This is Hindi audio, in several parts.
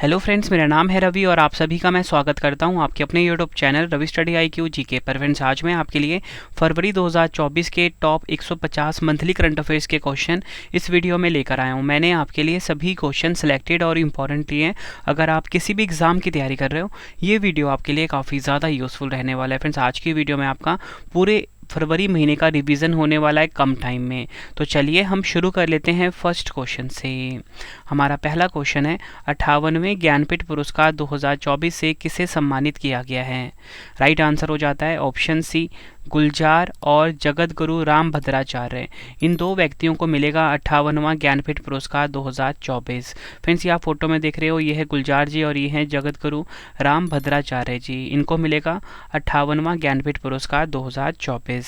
हेलो फ्रेंड्स, मेरा नाम है रवि और आप सभी का मैं स्वागत करता हूं आपके अपने YouTube channel Ravi study IQ GK पर। फ्रेंड्स, आज मैं आपके लिए फरवरी 2024 के टॉप 150 मंथली करंट अफेयर्स के क्वेश्चन इस वीडियो में लेकर आया हूं। मैंने आपके लिए सभी क्वेश्चन सिलेक्टेड और इम्पॉर्टेंट लिए हैं। अगर आप किसी भी एग्जाम की तैयारी कर रहे हो, ये वीडियो आपके लिए काफ़ी ज़्यादा यूजफुल रहने वाला है। फ्रेंड्स, आज की वीडियो में आपका पूरे फरवरी महीने का रिवीजन होने वाला है कम टाइम में। तो चलिए हम शुरू कर लेते हैं फर्स्ट क्वेश्चन से। हमारा पहला क्वेश्चन है, 58वें ज्ञानपीठ पुरस्कार 2024 से किसे सम्मानित किया गया है? राइट आंसर हो जाता है ऑप्शन सी, गुलजार और जगत गुरु राम भद्राचार्य। इन दो व्यक्तियों को मिलेगा 58वां ज्ञानपीठ पुरस्कार 2024। फ्रेंड्स, ये आप फोटो में देख रहे हो, ये है गुलजार जी और ये है जगत गुरु राम भद्राचार्य जी। इनको मिलेगा 58वां ज्ञानपीठ पुरस्कार 2024।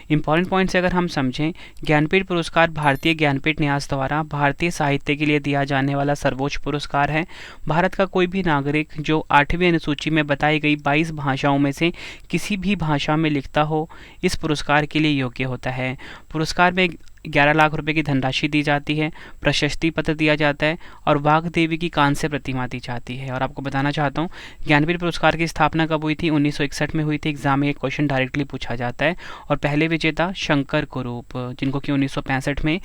इंपॉर्टेंट पॉइंट्स अगर हम समझें, ज्ञानपीठ पुरस्कार भारतीय ज्ञानपीठ न्यास द्वारा भारतीय साहित्य के लिए दिया जाने वाला सर्वोच्च पुरस्कार है। भारत का कोई भी नागरिक जो 8वीं अनुसूची में बताई गई 22 भाषाओं में से किसी भी भाषा में लिखता हो, इस पुरस्कार के लिए योग्य होता है। पुरस्कार में 11 लाख रुपए की धनराशि दी जाती है, प्रशस्ति पत्र दिया जाता है और वाघ देवी की कांस्य प्रतिमा दी जाती है। और आपको बताना चाहता हूँ, ज्ञानपीठ पुरस्कार की स्थापना कब हुई थी? 1961 में हुई थी। एग्जाम में एक क्वेश्चन डायरेक्टली पूछा जाता है। और पहले विजेता शंकर कुरूप, जिनको कि 1965 में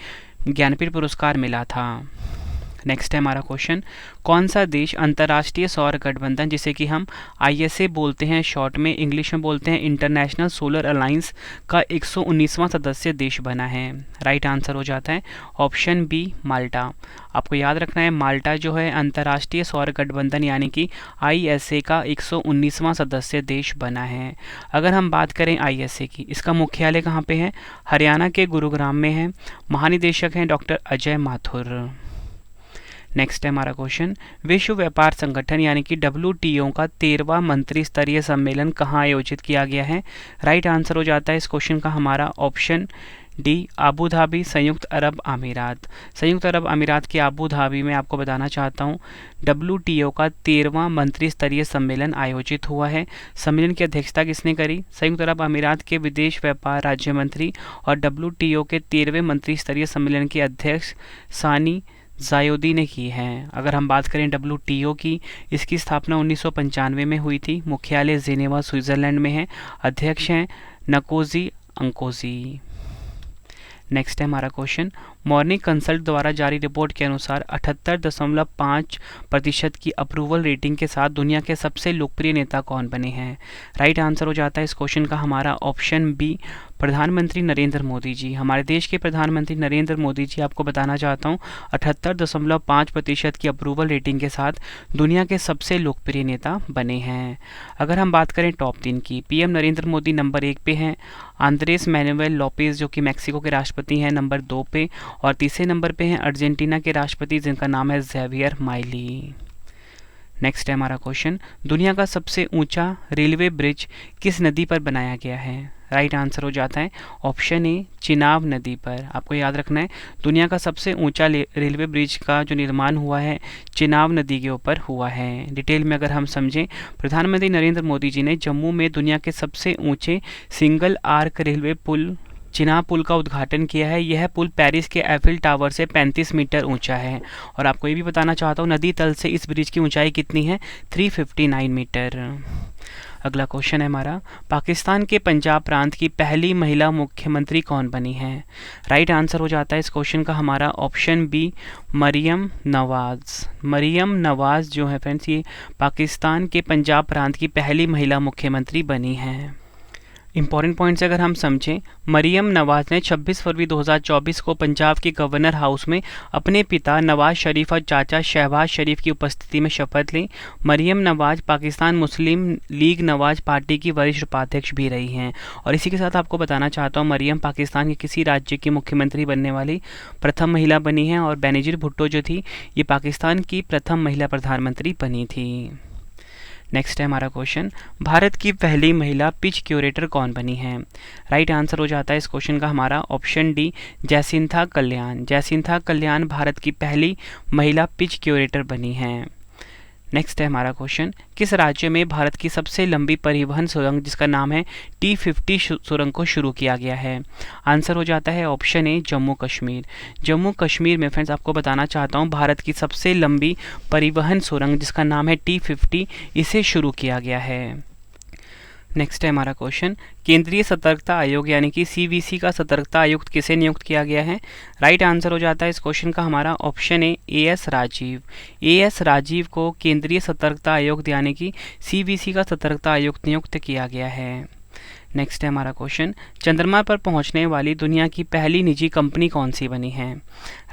ज्ञानपीठ पुरस्कार मिला था। नेक्स्ट है हमारा क्वेश्चन, कौन सा देश अंतर्राष्ट्रीय सौर गठबंधन, जिसे कि हम ISA बोलते हैं, शॉर्ट में इंग्लिश में बोलते हैं इंटरनेशनल सोलर अलायंस, का 119वां सदस्य देश बना है? राइट आंसर हो जाता है ऑप्शन बी, माल्टा। आपको याद रखना है, माल्टा जो है अंतर्राष्ट्रीय सौर गठबंधन यानी कि ISA का 119वां सदस्य देश बना है। अगर हम बात करें ISA की, इसका मुख्यालय कहाँ पे है? हरियाणा के गुरुग्राम में है। महानिदेशक हैं डॉक्टर अजय माथुर। नेक्स्ट है हमारा क्वेश्चन, विश्व व्यापार संगठन यानी कि WTO का 13वां मंत्री स्तरीय सम्मेलन कहाँ आयोजित किया गया है? राइट आंसर हो जाता है इस क्वेश्चन का हमारा ऑप्शन डी, आबू धाबी, संयुक्त अरब अमीरात। संयुक्त अरब अमीरात के आबू धाबी में आपको बताना चाहता हूँ, WTO का 13वां मंत्री स्तरीय सम्मेलन आयोजित हुआ है। सम्मेलन की अध्यक्षता किसने करी? संयुक्त अरब अमीरात के विदेश व्यापार राज्य मंत्री और WTO के 13वें मंत्री स्तरीय सम्मेलन के अध्यक्ष सानी जायोदी ने की है। अगर हम बात करें WTO की, इसकी स्थापना 1995 में हुई थी। मुख्यालय जेनेवा स्विट्जरलैंड में है। अध्यक्ष हैं नकोजी अंकोजी। नेक्स्ट है हमारा क्वेश्चन, मॉर्निंग कंसल्ट द्वारा जारी रिपोर्ट के अनुसार 78.5% की अप्रूवल रेटिंग के साथ दुनिया के सबसे लोकप्रिय नेता कौन बने हैं? राइट आंसर हो जाता है इस क्वेश्चन का हमारा ऑप्शन बी, प्रधानमंत्री नरेंद्र मोदी जी। हमारे देश के प्रधानमंत्री नरेंद्र मोदी जी, आपको बताना चाहता हूँ, 78.5% की अप्रूवल रेटिंग के साथ दुनिया के सबसे लोकप्रिय नेता बने हैं। अगर हम बात करें टॉप 3 की, PM नरेंद्र मोदी नंबर 1 पे हैं। आंद्रेस मैनुएल लोपेज जो कि मैक्सिको के राष्ट्रपति हैं, नंबर 2 पे। और तीसरे नंबर पे हैं अर्जेंटीना के राष्ट्रपति, जिनका नाम है ज़ेवियर माइली। नेक्स्ट है हमारा क्वेश्चन, दुनिया का सबसे ऊंचा रेलवे ब्रिज किस नदी पर बनाया गया है? राइट आंसर हो जाता है ऑप्शन ए, चिनाब नदी पर। आपको याद रखना है, दुनिया का सबसे ऊंचा रेलवे ब्रिज का जो निर्माण हुआ है, चिनाब नदी के ऊपर हुआ है। डिटेल में अगर हम समझें, प्रधानमंत्री नरेंद्र मोदी जी ने जम्मू में दुनिया के सबसे ऊंचे सिंगल आर्क रेलवे पुल, चिनाब पुल का उद्घाटन किया है। यह पुल पेरिस के एफिल टावर से 35 मीटर ऊंचा है। और आपको ये भी बताना चाहता हूँ, नदी तल से इस ब्रिज की ऊंचाई कितनी है? 359 मीटर। अगला क्वेश्चन है हमारा, पाकिस्तान के पंजाब प्रांत की पहली महिला मुख्यमंत्री कौन बनी है? राइट आंसर हो जाता है इस क्वेश्चन का हमारा ऑप्शन बी, मरियम नवाज। मरियम नवाज जो है फ्रेंड्स, ये पाकिस्तान के पंजाब प्रांत की पहली महिला मुख्यमंत्री बनी हैं। इंपॉर्टेंट पॉइंट्स अगर हम समझें, मरियम नवाज ने 26 फरवरी 2024 को पंजाब के गवर्नर हाउस में अपने पिता नवाज शरीफ और चाचा शहबाज शरीफ की उपस्थिति में शपथ ली। मरियम नवाज पाकिस्तान मुस्लिम लीग नवाज पार्टी की वरिष्ठ उपाध्यक्ष भी रही हैं। और इसी के साथ आपको बताना चाहता हूँ, मरियम पाकिस्तान के किसी राज्य की मुख्यमंत्री बनने वाली प्रथम महिला बनी हैं। और बेनजीर भुट्टो जो थी, ये पाकिस्तान की प्रथम महिला प्रधानमंत्री बनी थी। नेक्स्ट है हमारा क्वेश्चन, भारत की पहली महिला पिच क्यूरेटर कौन बनी है? राइट आंसर हो जाता है इस क्वेश्चन का हमारा ऑप्शन डी, जयसिंथा कल्याण। जयसिंथा कल्याण भारत की पहली महिला पिच क्यूरेटर बनी हैं। नेक्स्ट है हमारा क्वेश्चन, किस राज्य में भारत की सबसे लंबी परिवहन सुरंग जिसका नाम है T50 सुरंग को शुरू किया गया है? आंसर हो जाता है ऑप्शन ए जम्मू कश्मीर। जम्मू कश्मीर में फ्रेंड्स आपको बताना चाहता हूँ भारत की सबसे लंबी परिवहन सुरंग जिसका नाम है T50 इसे शुरू किया गया है। नेक्स्ट है हमारा क्वेश्चन, केंद्रीय सतर्कता आयोग यानी कि CVC का सतर्कता आयुक्त किसे नियुक्त किया गया है? राइट आंसर हो जाता है इस क्वेश्चन का हमारा option A AS Rajiv. AS Rajiv को केंद्रीय सतर्कता आयोग यानी कि CVC का सतर्कता आयुक्त नियुक्त किया गया है। नेक्स्ट है हमारा क्वेश्चन, चंद्रमा पर पहुंचने वाली दुनिया की पहली निजी कंपनी कौन सी बनी है?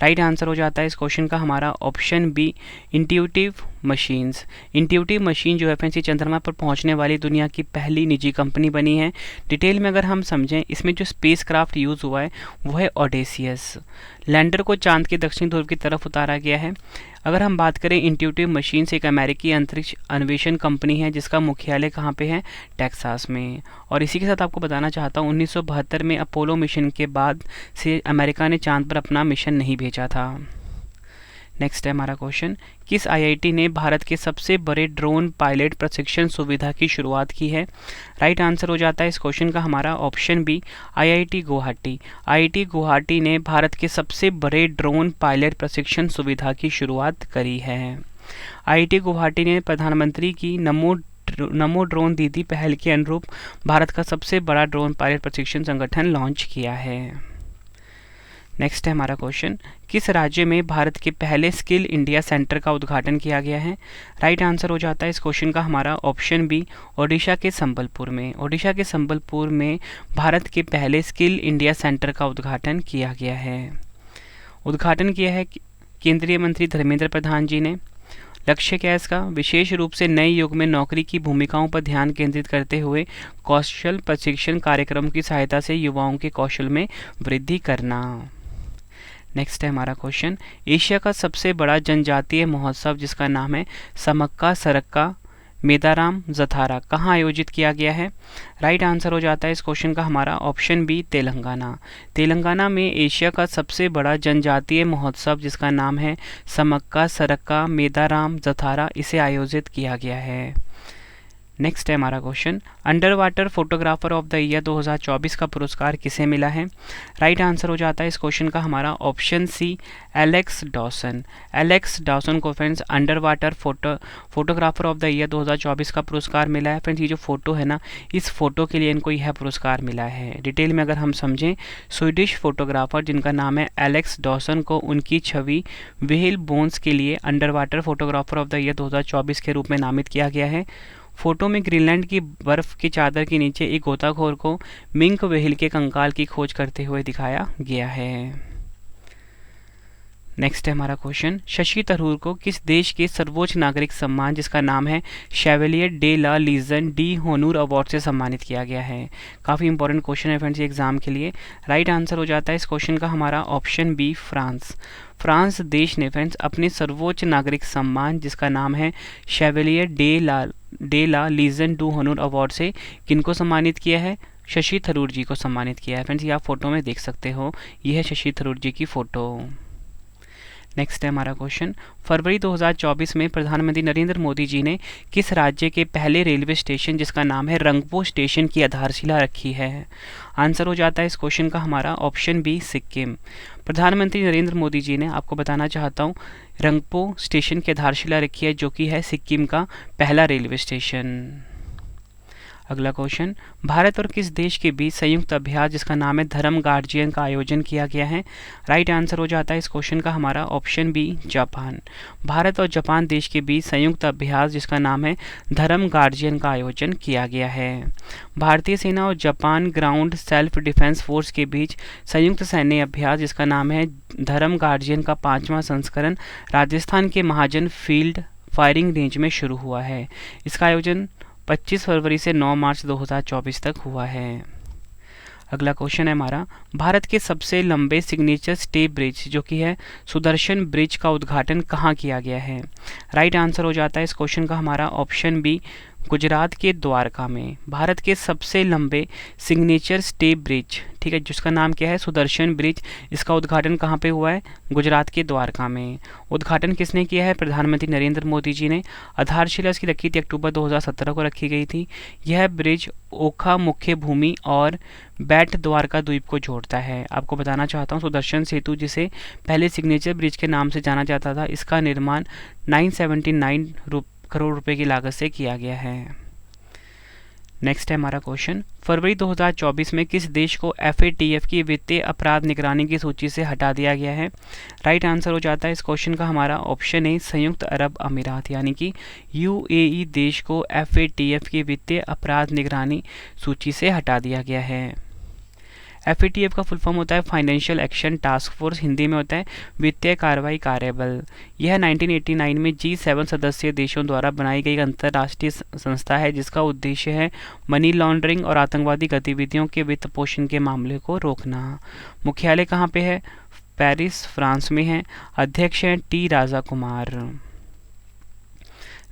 राइट आंसर हो जाता है इस क्वेश्चन का हमारा option B intuitive machines. Intuitive machine जो है फ्रेंड्स ये चंद्रमा पर पहुंचने वाली दुनिया की पहली निजी कंपनी बनी है। डिटेल में अगर हम समझें इसमें जो स्पेस क्राफ्ट यूज़ हुआ है वो है ऑडेसियस। लैंडर को चांद के दक्षिणी ध्रुव की तरफ उतारा गया है। अगर हम बात करें इंट्यूटिव मशीन्स एक अमेरिकी अंतरिक्ष अन्वेषण कंपनी है जिसका मुख्यालय कहाँ पे है? टेक्सास में। और इसी के साथ आपको बताना चाहता हूँ 1972 में अपोलो मिशन के बाद से अमेरिका ने चांद पर अपना मिशन नहीं भेजा था। नेक्स्ट है हमारा क्वेश्चन, किस IIT ने भारत के सबसे बड़े ड्रोन पायलट प्रशिक्षण सुविधा की शुरुआत की है? राइट आंसर हो जाता है इस क्वेश्चन का हमारा option B IIT Guwahati. IIT Guwahati ने भारत के सबसे बड़े ड्रोन पायलट प्रशिक्षण सुविधा की शुरुआत करी है। IIT गुवाहाटी ने प्रधानमंत्री की नमो ड्रोन दीदी पहल के अनुरूप भारत का सबसे बड़ा ड्रोन पायलट प्रशिक्षण संगठन लॉन्च किया है। नेक्स्ट है हमारा क्वेश्चन, किस राज्य में भारत के पहले स्किल इंडिया सेंटर का उद्घाटन किया गया है? राइट आंसर हो जाता है इस क्वेश्चन का हमारा ऑप्शन बी ओडिशा के संबलपुर में। ओडिशा के संबलपुर में भारत के पहले स्किल इंडिया सेंटर का उद्घाटन किया गया है। उद्घाटन किया है केंद्रीय मंत्री धर्मेंद्र प्रधान जी ने। लक्ष्य क्या है इसका? विशेष रूप से नए युग में नौकरी की भूमिकाओं पर ध्यान केंद्रित करते हुए कौशल प्रशिक्षण कार्यक्रम की सहायता से युवाओं के कौशल में वृद्धि करना। नेक्स्ट है हमारा क्वेश्चन, एशिया का सबसे बड़ा जनजातीय महोत्सव जिसका नाम है समक्का सरक्का मेदाराम जथारा कहाँ आयोजित किया गया है? राइट आंसर हो जाता है इस क्वेश्चन का हमारा ऑप्शन बी तेलंगाना। तेलंगाना में एशिया का सबसे बड़ा जनजातीय महोत्सव जिसका नाम है समक्का सरक्का मेदाराम जथारा इसे आयोजित किया गया है। नेक्स्ट है हमारा question, under water photographer of the year 2024 का पुरस्कार किसे मिला है? राइट आंसर हो जाता है इस क्वेश्चन का हमारा option C Alex Dawson. Alex Dawson को friends underwater photographer of the year 2024 का पुरस्कार मिला है। फ्रेंड्स ये जो फोटो है ना इस फोटो के लिए इनको यह पुरस्कार मिला है। डिटेल में अगर हम समझें स्वीडिश फोटोग्राफर जिनका नाम है एलेक्स डॉसन को उनकी छवि व्हेल बोन्स के लिए under water photographer of the year 2024 के रूप में नामित किया गया है। फोटो में ग्रीनलैंड की बर्फ की चादर के नीचे एक गोताखोर को मिंक व्हेल के कंकाल की खोज करते हुए दिखाया गया है। नेक्स्ट है हमारा क्वेश्चन, शशि थरूर को किस देश के सर्वोच्च नागरिक सम्मान जिसका नाम है Chevalier de la Legion d'Honneur award से सम्मानित किया गया है? काफ़ी इंपॉर्टेंट क्वेश्चन है फ्रेंड्स एग्जाम के लिए। राइट आंसर हो जाता है इस क्वेश्चन का हमारा ऑप्शन बी फ्रांस। फ्रांस देश ने फ्रेंड्स अपने सर्वोच्च नागरिक सम्मान जिसका नाम है Chevalier de la Legion d'Honneur award से किनको सम्मानित किया है? शशि थरूर जी को सम्मानित किया है। फ्रेंड्स ये आप फोटो में देख सकते हो, यह है शशि थरूर जी की फोटो। नेक्स्ट है हमारा क्वेश्चन, फरवरी 2024 में प्रधानमंत्री नरेंद्र मोदी जी ने किस राज्य के पहले रेलवे स्टेशन जिसका नाम है रंगपो स्टेशन की आधारशिला रखी है? आंसर हो जाता है इस क्वेश्चन का हमारा ऑप्शन बी सिक्किम। प्रधानमंत्री नरेंद्र मोदी जी ने आपको बताना चाहता हूँ रंगपो स्टेशन की आधारशिला रखी है जो कि है सिक्किम का पहला रेलवे स्टेशन। अगला क्वेश्चन, भारत और किस देश के बीच संयुक्त अभ्यास जिसका नाम है धर्म गार्जियन का आयोजन किया गया है? राइट आंसर हो जाता है इस क्वेश्चन का हमारा ऑप्शन बी जापान। भारत और जापान देश के बीच संयुक्त अभ्यास जिसका नाम है धर्म गार्जियन का आयोजन किया गया है। भारतीय सेना और Japan ground self defence force के बीच संयुक्त सैन्य अभ्यास जिसका नाम है धर्म गार्जियन का 5वां संस्करण राजस्थान के महाजन फील्ड फायरिंग रेंज में शुरू हुआ है। इसका आयोजन 25 फरवरी से 9 मार्च 2024 तक हुआ है। अगला क्वेश्चन है हमारा, भारत के सबसे लंबे सिग्नेचर स्टे ब्रिज जो कि है सुदर्शन ब्रिज का उद्घाटन कहाँ किया गया है? राइट आंसर हो जाता है इस क्वेश्चन का हमारा ऑप्शन बी गुजरात के द्वारका में। भारत के सबसे लंबे सिग्नेचर स्टेप ब्रिज, ठीक है, जिसका नाम क्या है, सुदर्शन ब्रिज, इसका उद्घाटन कहाँ पे हुआ है, गुजरात के द्वारका में। उद्घाटन किसने किया है, प्रधानमंत्री नरेंद्र मोदी जी ने। आधारशिला इसकी रखी थी अक्टूबर 2017 को रखी गई थी। यह ब्रिज ओखा मुख्य भूमि और बैट द्वारका द्वीप को जोड़ता है। आपको बताना चाहता हूँ, सुदर्शन सेतु जिसे पहले सिग्नेचर ब्रिज के नाम से जाना जाता था, इसका निर्माण 979 करोड़ रुपए की लागत से किया गया है। नेक्स्ट है हमारा क्वेश्चन, फरवरी 2024 में किस देश को FATF की वित्तीय अपराध निगरानी की सूची से हटा दिया गया है। राइट आंसर हो जाता है इस क्वेश्चन का हमारा ऑप्शन ए, संयुक्त अरब अमीरात, यानी कि UAE देश को FATF की वित्तीय अपराध निगरानी सूची से हटा दिया गया है। FATF का फुल फॉर्म होता है financial action task force, Hindi में होता है वित्तीय कार्रवाई कार्यबल। यह 1989 में G7 सदस्य देशों द्वारा बनाई गई अंतर्राष्ट्रीय संस्था है, जिसका उद्देश्य है मनी लॉन्ड्रिंग और आतंकवादी गतिविधियों के वित्त पोषण के मामले को रोकना। मुख्यालय कहाँ पे है, पेरिस, फ्रांस में है। अध्यक्ष हैं T राजा कुमार।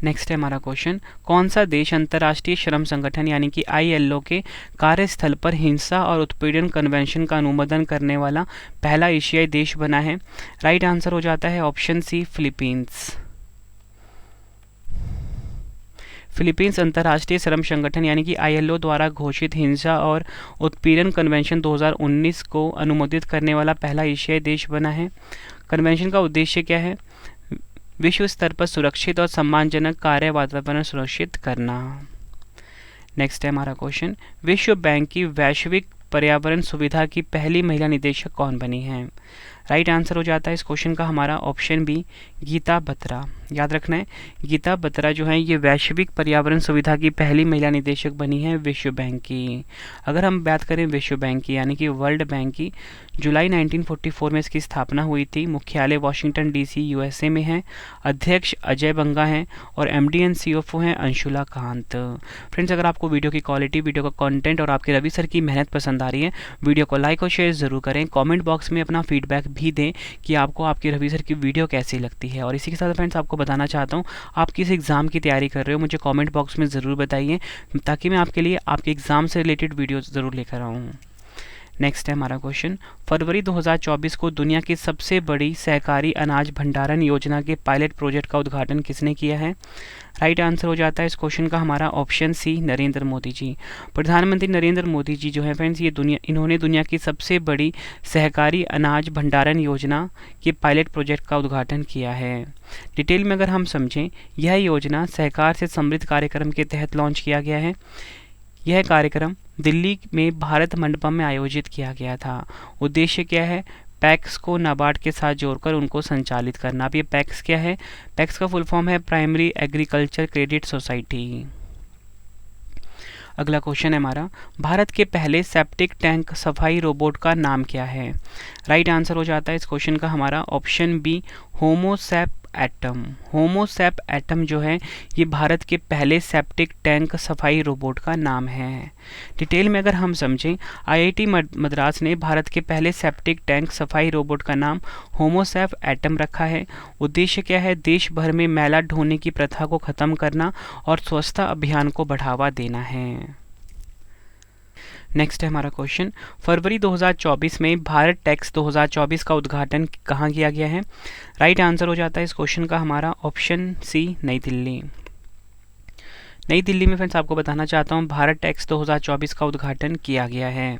नेक्स्ट है हमारा क्वेश्चन, कौन सा देश अंतर्राष्ट्रीय श्रम संगठन यानी कि ILO के कार्यस्थल पर हिंसा और उत्पीड़न कन्वेंशन का अनुमोदन करने वाला पहला एशियाई देश बना है। राइट आंसर हो जाता है ऑप्शन सी, फिलीपींस। फिलीपींस अंतर्राष्ट्रीय श्रम संगठन यानी कि ILO द्वारा घोषित हिंसा और उत्पीड़न कन्वेंशन 2019 को अनुमोदित करने वाला पहला एशियाई देश बना है। कन्वेंशन का उद्देश्य क्या है, विश्व स्तर पर सुरक्षित और सम्मानजनक कार्य वातावरण सुनिश्चित करना। नेक्स्ट है हमारा क्वेश्चन, विश्व बैंक की वैश्विक पर्यावरण सुविधा की पहली महिला निदेशक कौन बनी है। राइट आंसर हो जाता है इस क्वेश्चन का हमारा ऑप्शन बी, गीता बत्रा। याद रखना है, गीता बत्रा जो है ये वैश्विक पर्यावरण सुविधा की पहली महिला निदेशक बनी है विश्व बैंक की। अगर हम बात करें विश्व बैंक की यानी कि वर्ल्ड बैंक की, जुलाई 1944 में इसकी स्थापना हुई थी। मुख्यालय वाशिंगटन DC USA में है। अध्यक्ष अजय बंगा हैं और MD एंड CFO हैं अंशुला कांत। फ्रेंड्स, अगर आपको वीडियो की क्वालिटी, वीडियो का कंटेंट और आपके रवि सर की मेहनत पसंद आ रही है, वीडियो को लाइक और शेयर जरूर करें। कमेंट बॉक्स में अपना फीडबैक भी दें कि आपको आपके रवि सर की वीडियो कैसी लगती है। और इसी के साथ फ्रेंड्स आपको बताना चाहता हूँ, आप किस एग्जाम की तैयारी कर रहे हो मुझे कमेंट बॉक्स में ज़रूर बताइए, ताकि मैं आपके लिए आपके एग्जाम से रिलेटेड वीडियो ज़रूर लेकर आऊँ। नेक्स्ट है हमारा क्वेश्चन, फरवरी 2024 को दुनिया की सबसे बड़ी सहकारी अनाज भंडारण योजना के पायलट प्रोजेक्ट का उद्घाटन किसने किया है। राइट आंसर हो जाता है इस क्वेश्चन का हमारा ऑप्शन सी, नरेंद्र मोदी जी। प्रधानमंत्री नरेंद्र मोदी जी जो है फ्रेंड्स, इन्होंने दुनिया की सबसे बड़ी सहकारी अनाज भंडारण योजना के पायलट प्रोजेक्ट का उद्घाटन किया है। डिटेल में अगर हम समझें, यह योजना सहकार से समृद्ध कार्यक्रम के तहत लॉन्च किया गया है। यह कार्यक्रम दिल्ली में भारत मंडपम में आयोजित किया गया था। उद्देश्य क्या है, पैक्स को नाबार्ड के साथ जोड़कर उनको संचालित करना। अब ये पैक्स क्या है, पैक्स का फुल फॉर्म है प्राइमरी एग्रीकल्चर क्रेडिट सोसाइटी। अगला क्वेश्चन है हमारा, भारत के पहले सेप्टिक टैंक सफाई रोबोट का नाम क्या है। राइट आंसर हो जाता है इस क्वेश्चन का हमारा ऑप्शन बी, होमोसैप एटम। होमोसैप एटम जो है ये भारत के पहले सेप्टिक टैंक सफाई रोबोट का नाम है। डिटेल में अगर हम समझें, IIT मद्रास ने भारत के पहले सेप्टिक टैंक सफाई रोबोट का नाम होमोसैप एटम रखा है। उद्देश्य क्या है, देश भर में मैला ढोने की प्रथा को खत्म करना और स्वच्छता अभियान को बढ़ावा देना है। नेक्स्ट है हमारा क्वेश्चन, फरवरी 2024 में भारत टैक्स 2024 का उद्घाटन कहाँ किया गया है। राइट आंसर हो जाता है इस क्वेश्चन का हमारा ऑप्शन सी, नई दिल्ली। नई दिल्ली में फ्रेंड्स आपको बताना चाहता हूँ, भारत टैक्स 2024 का उद्घाटन किया गया है।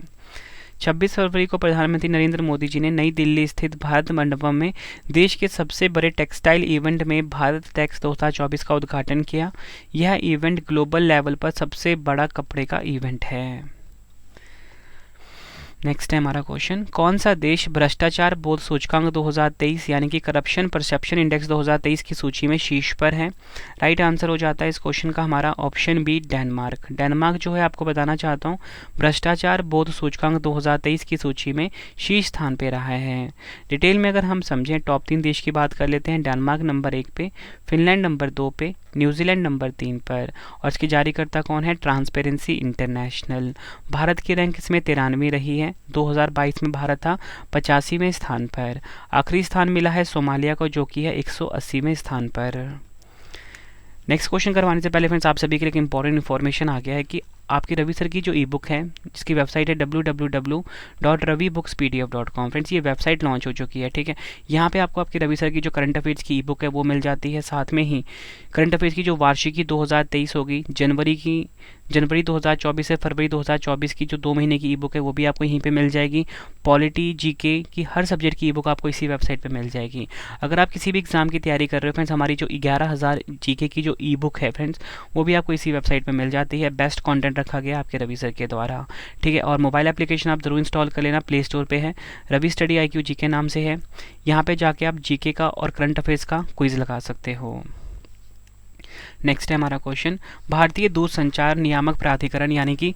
26 फरवरी को प्रधानमंत्री नरेंद्र मोदी जी ने नई दिल्ली स्थित भारत मंडपम में देश के सबसे बड़े टेक्सटाइल इवेंट में भारत टैक्स 2024 का उद्घाटन किया। यह इवेंट ग्लोबल लेवल पर सबसे बड़ा कपड़े का इवेंट है। नेक्स्ट है हमारा क्वेश्चन, कौन सा देश भ्रष्टाचार बोध सूचकांक 2023 यानी कि करप्शन परसेप्शन इंडेक्स 2023 की सूची में शीर्ष पर है। राइट आंसर हो जाता है इस क्वेश्चन का हमारा ऑप्शन बी, डेनमार्क। डेनमार्क जो है आपको बताना चाहता हूँ, भ्रष्टाचार बोध सूचकांक 2023 की सूची में शीर्ष स्थान पे रहा है। डिटेल में अगर हम समझें, टॉप 3 देश की बात कर लेते हैं। डेनमार्क नंबर 1 पे, फिनलैंड नंबर 2 पे, न्यूजीलैंड नंबर 3 पर। और इसकी जारीकर्ता कौन है, ट्रांसपेरेंसी इंटरनेशनल। भारत की रैंक इसमें 93 रही है। 2022 में भारत था 85वें स्थान पर। आखिरी स्थान मिला है सोमालिया को, जो कि है 180वें स्थान पर। नेक्स्ट क्वेश्चन करवाने से पहले फ्रेंड्स आप सभी के लिए एक इंपॉर्टेंट इन्फॉर्मेशन आ गया है कि आपकी रवि सर की जो ई बुक है, जिसकी वेबसाइट है www.ravibooks.pdf.com। फ्रेंड्स ये वेबसाइट लॉन्च हो चुकी है, ठीक है। यहाँ पे आपको आपकी रवि सर की जो करंट अफेयर्स की ई बुक है वो मिल जाती है। साथ में ही करंट अफेयर्स की जो वार्षिकी 2023 होगी, जनवरी 2024 से फरवरी 2024 की जो 2 महीने की ई बुक है वो भी आपको यहीं पे मिल जाएगी। पॉलिटी, जीके की हर सब्जेक्ट की ई बुक आपको इसी वेबसाइट पे मिल जाएगी। अगर आप किसी भी एग्जाम की तैयारी कर रहे हो फ्रेंड्स, हमारी जो 11,000 जीके की जो ई बुक है फ्रेंड्स, वो भी आपको इसी वेबसाइट पे मिल जाती है। बेस्ट कंटेंट रखा गया आपके रवि सर के द्वारा, ठीक है। और मोबाइल एप्लीकेशन आप जरूर इंस्टॉल कर लेना, प्ले स्टोर पे है, रवि स्टडी IQ जीके नाम से है। यहाँ पे जाके आप जीके का और करंट अफेयर्स का क्विज लगा सकते हो। नेक्स्ट है हमारा क्वेश्चन, भारतीय दूरसंचार नियामक प्राधिकरण यानी कि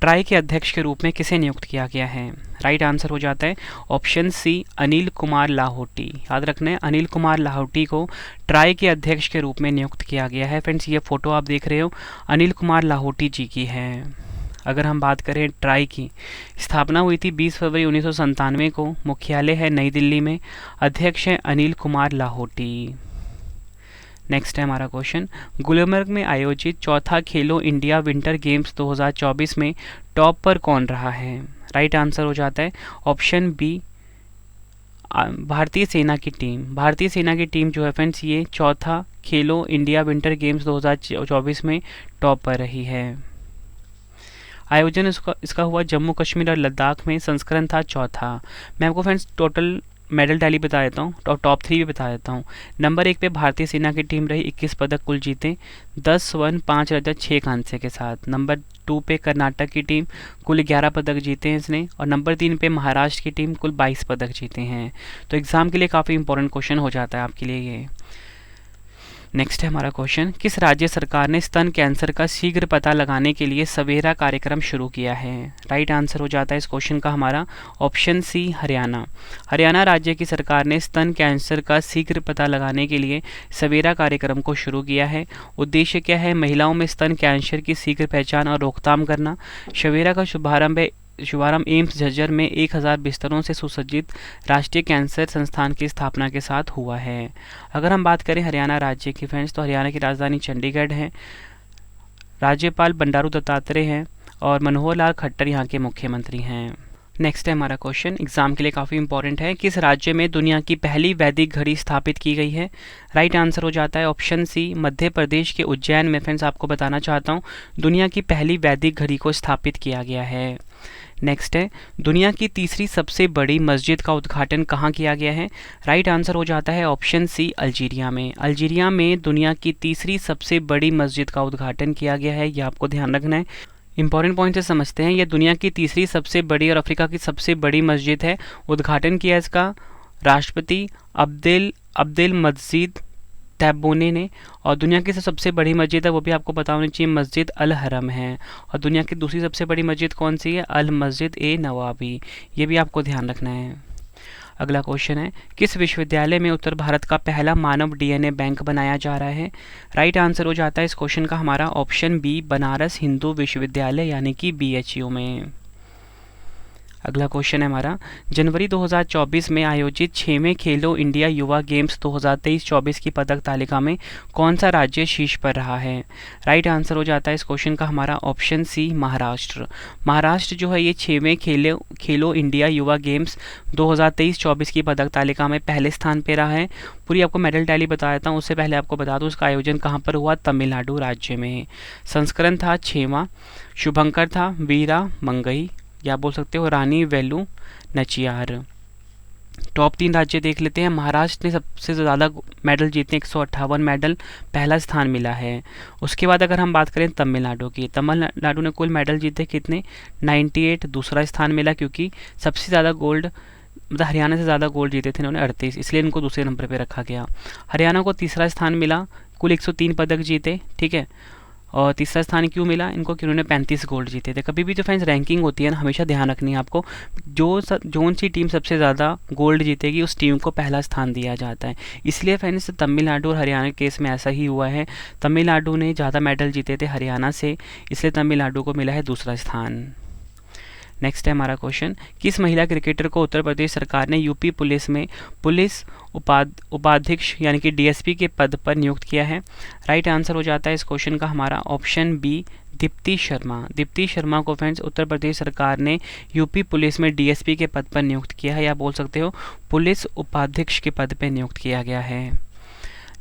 ट्राई के अध्यक्ष के रूप में किसे नियुक्त किया गया है? राइट आंसर हो जाता है ऑप्शन सी, अनिल कुमार लाहोटी। याद रखना है, अनिल कुमार लाहोटी को ट्राई के अध्यक्ष के रूप में नियुक्त किया गया है। फ्रेंड्स ये फोटो आप देख रहे हो अनिल कुमार लाहोटी जी की है। अगर हम बात करें ट्राई की, स्थापना हुई थी 20 फरवरी 1997 को, मुख्यालय है नई दिल्ली में, अध्यक्ष है अनिल कुमार लाहोटी। नेक्स्ट है हमारा क्वेश्चन, गुलमर्ग में आयोजित चौथा खेलो इंडिया विंटर गेम्स 2024 में टॉप पर कौन रहा है? राइट आंसर हो जाता है ऑप्शन बी, भारतीय सेना की टीम। भारतीय सेना की टीम जो है फ्रेंड्स ये चौथा खेलो इंडिया विंटर गेम्स 2024 में टॉप पर रही है। आयोजन इसका हुआ जम्मू कश्मीर और लद्दाख में, संस्करण था चौथा। मैं आपको फ्रेंड्स टोटल मेडल टैली बता देता हूँ और टॉप 3 भी बता देता हूँ। नंबर 1 पे भारतीय सेना की टीम रही, 21 पदक कुल जीते, 10 स्वर्ण 5 रजत 6 कांस्य के साथ। नंबर 2 पे कर्नाटक की टीम, कुल 11 पदक जीते हैं इसने। और नंबर 3 पे महाराष्ट्र की टीम, कुल 22 पदक जीते हैं। तो एग्जाम के लिए काफ़ी इंपॉर्टेंट क्वेश्चन हो जाता है आपके लिए ये। नेक्स्ट है हमारा क्वेश्चन, किस राज्य सरकार ने स्तन कैंसर का शीघ्र पता लगाने के लिए सवेरा कार्यक्रम शुरू किया है? राइट आंसर हो जाता है इस क्वेश्चन का हमारा ऑप्शन सी, हरियाणा। हरियाणा राज्य की सरकार ने स्तन कैंसर का शीघ्र पता लगाने के लिए सवेरा कार्यक्रम को शुरू किया है। उद्देश्य क्या है? महिलाओं में स्तन कैंसर की शीघ्र पहचान और रोकथाम करना। सवेरा का शुभारंभ एम्स झज्जर में 1000 बिस्तरों से सुसज्जित राष्ट्रीय कैंसर संस्थान की स्थापना के साथ हुआ है। अगर हम बात करें हरियाणा राज्य की फ्रेंड्स, तो हरियाणा की राजधानी चंडीगढ़ है, राज्यपाल बंडारू दत्तात्रेय हैं और मनोहर लाल खट्टर यहाँ के मुख्यमंत्री हैं। नेक्स्ट है हमारा क्वेश्चन, एग्जाम के लिए काफ़ी इंपॉर्टेंट है, किस राज्य में दुनिया की पहली वैदिक घड़ी स्थापित की गई है? राइट आंसर हो जाता है ऑप्शन सी, मध्य प्रदेश के उज्जैन में। फ्रेंड्स आपको बताना चाहता हूँ दुनिया की पहली वैदिक घड़ी को स्थापित किया गया है। नेक्स्ट है, दुनिया की तीसरी सबसे बड़ी मस्जिद का उद्घाटन कहाँ किया गया है? राइट आंसर हो जाता है ऑप्शन सी, अल्जीरिया में। अल्जीरिया में दुनिया की तीसरी सबसे बड़ी मस्जिद का उद्घाटन किया गया है, ये आपको ध्यान रखना है। इंपॉर्टेंट पॉइंट से समझते हैं, यह दुनिया की तीसरी सबसे बड़ी और अफ्रीका की सबसे बड़ी मस्जिद है। उद्घाटन किया इसका राष्ट्रपति अब्देल मजीद तैब्बोने ने। और दुनिया की सबसे बड़ी मस्जिद है वो भी आपको पता होनी चाहिए, मस्जिद अल हरम है। और दुनिया की दूसरी सबसे बड़ी मस्जिद कौन सी है? अल मस्जिद ए नवाबी, ये भी आपको ध्यान रखना है। अगला क्वेश्चन है, किस विश्वविद्यालय में उत्तर भारत का पहला मानव DNA बैंक बनाया जा रहा है? राइट आंसर हो जाता है इस क्वेश्चन का हमारा ऑप्शन बी, बनारस हिंदू विश्वविद्यालय यानी कि BHU में। अगला क्वेश्चन है हमारा, जनवरी 2024 में आयोजित 6वें खेलो इंडिया युवा गेम्स 2023-24 की पदक तालिका में कौन सा राज्य शीर्ष पर रहा है? राइट आंसर हो जाता है इस क्वेश्चन का हमारा ऑप्शन सी, महाराष्ट्र। महाराष्ट्र जो है ये 6वें खेलो इंडिया युवा गेम्स 2023-24 की पदक तालिका में पहले स्थान पर रहा है। पूरी आपको मेडल टैली बता देता हूँ, उससे पहले आपको बता दूँ उसका आयोजन कहाँ पर हुआ? तमिलनाडु राज्य में। संस्करण था 6वां, शुभंकर था वीरा मंगई या बोल सकते हो रानी वेलू नचियार। टॉप 3 राज्य देख लेते हैं। महाराष्ट्र ने सबसे ज़्यादा मेडल जीते, 158 मेडल, पहला स्थान मिला है। उसके बाद अगर हम बात करें तमिलनाडु की, तमिलनाडु ने कुल मेडल जीते कितने? 98, दूसरा स्थान मिला क्योंकि सबसे ज़्यादा गोल्ड मतलब हरियाणा से ज़्यादा गोल्ड जीते थे इन्होंने 38, इसलिए इनको दूसरे नंबर पर रखा गया। हरियाणा को तीसरा स्थान मिला, कुल 103 पदक जीते, ठीक है। और तीसरा स्थान क्यों मिला इनको? कि उन्होंने 35 गोल्ड जीते थे। कभी भी जो फ्रेंड्स रैंकिंग होती है ना, हमेशा ध्यान रखनी है आपको, जोन सी टीम सबसे ज़्यादा गोल्ड जीतेगी उस टीम को पहला स्थान दिया जाता है। इसलिए फ्रेंड्स तमिलनाडु और हरियाणा के केस में ऐसा ही हुआ है। तमिलनाडु ने ज़्यादा मेडल जीते थे हरियाणा से, इसलिए तमिलनाडु को मिला है दूसरा स्थान। नेक्स्ट है हमारा क्वेश्चन, किस महिला क्रिकेटर को उत्तर प्रदेश सरकार ने यूपी पुलिस में पुलिस उपाधीक्षक यानी कि डीएसपी के पद पर नियुक्त किया है? राइट आंसर हो जाता है इस क्वेश्चन का हमारा ऑप्शन बी, दीप्ति शर्मा। दीप्ति शर्मा को फ्रेंड्स उत्तर प्रदेश सरकार ने यूपी पुलिस में डीएसपी के पद पर नियुक्त किया है, या बोल सकते हो पुलिस उपाधीक्षक के पद पर नियुक्त किया गया है।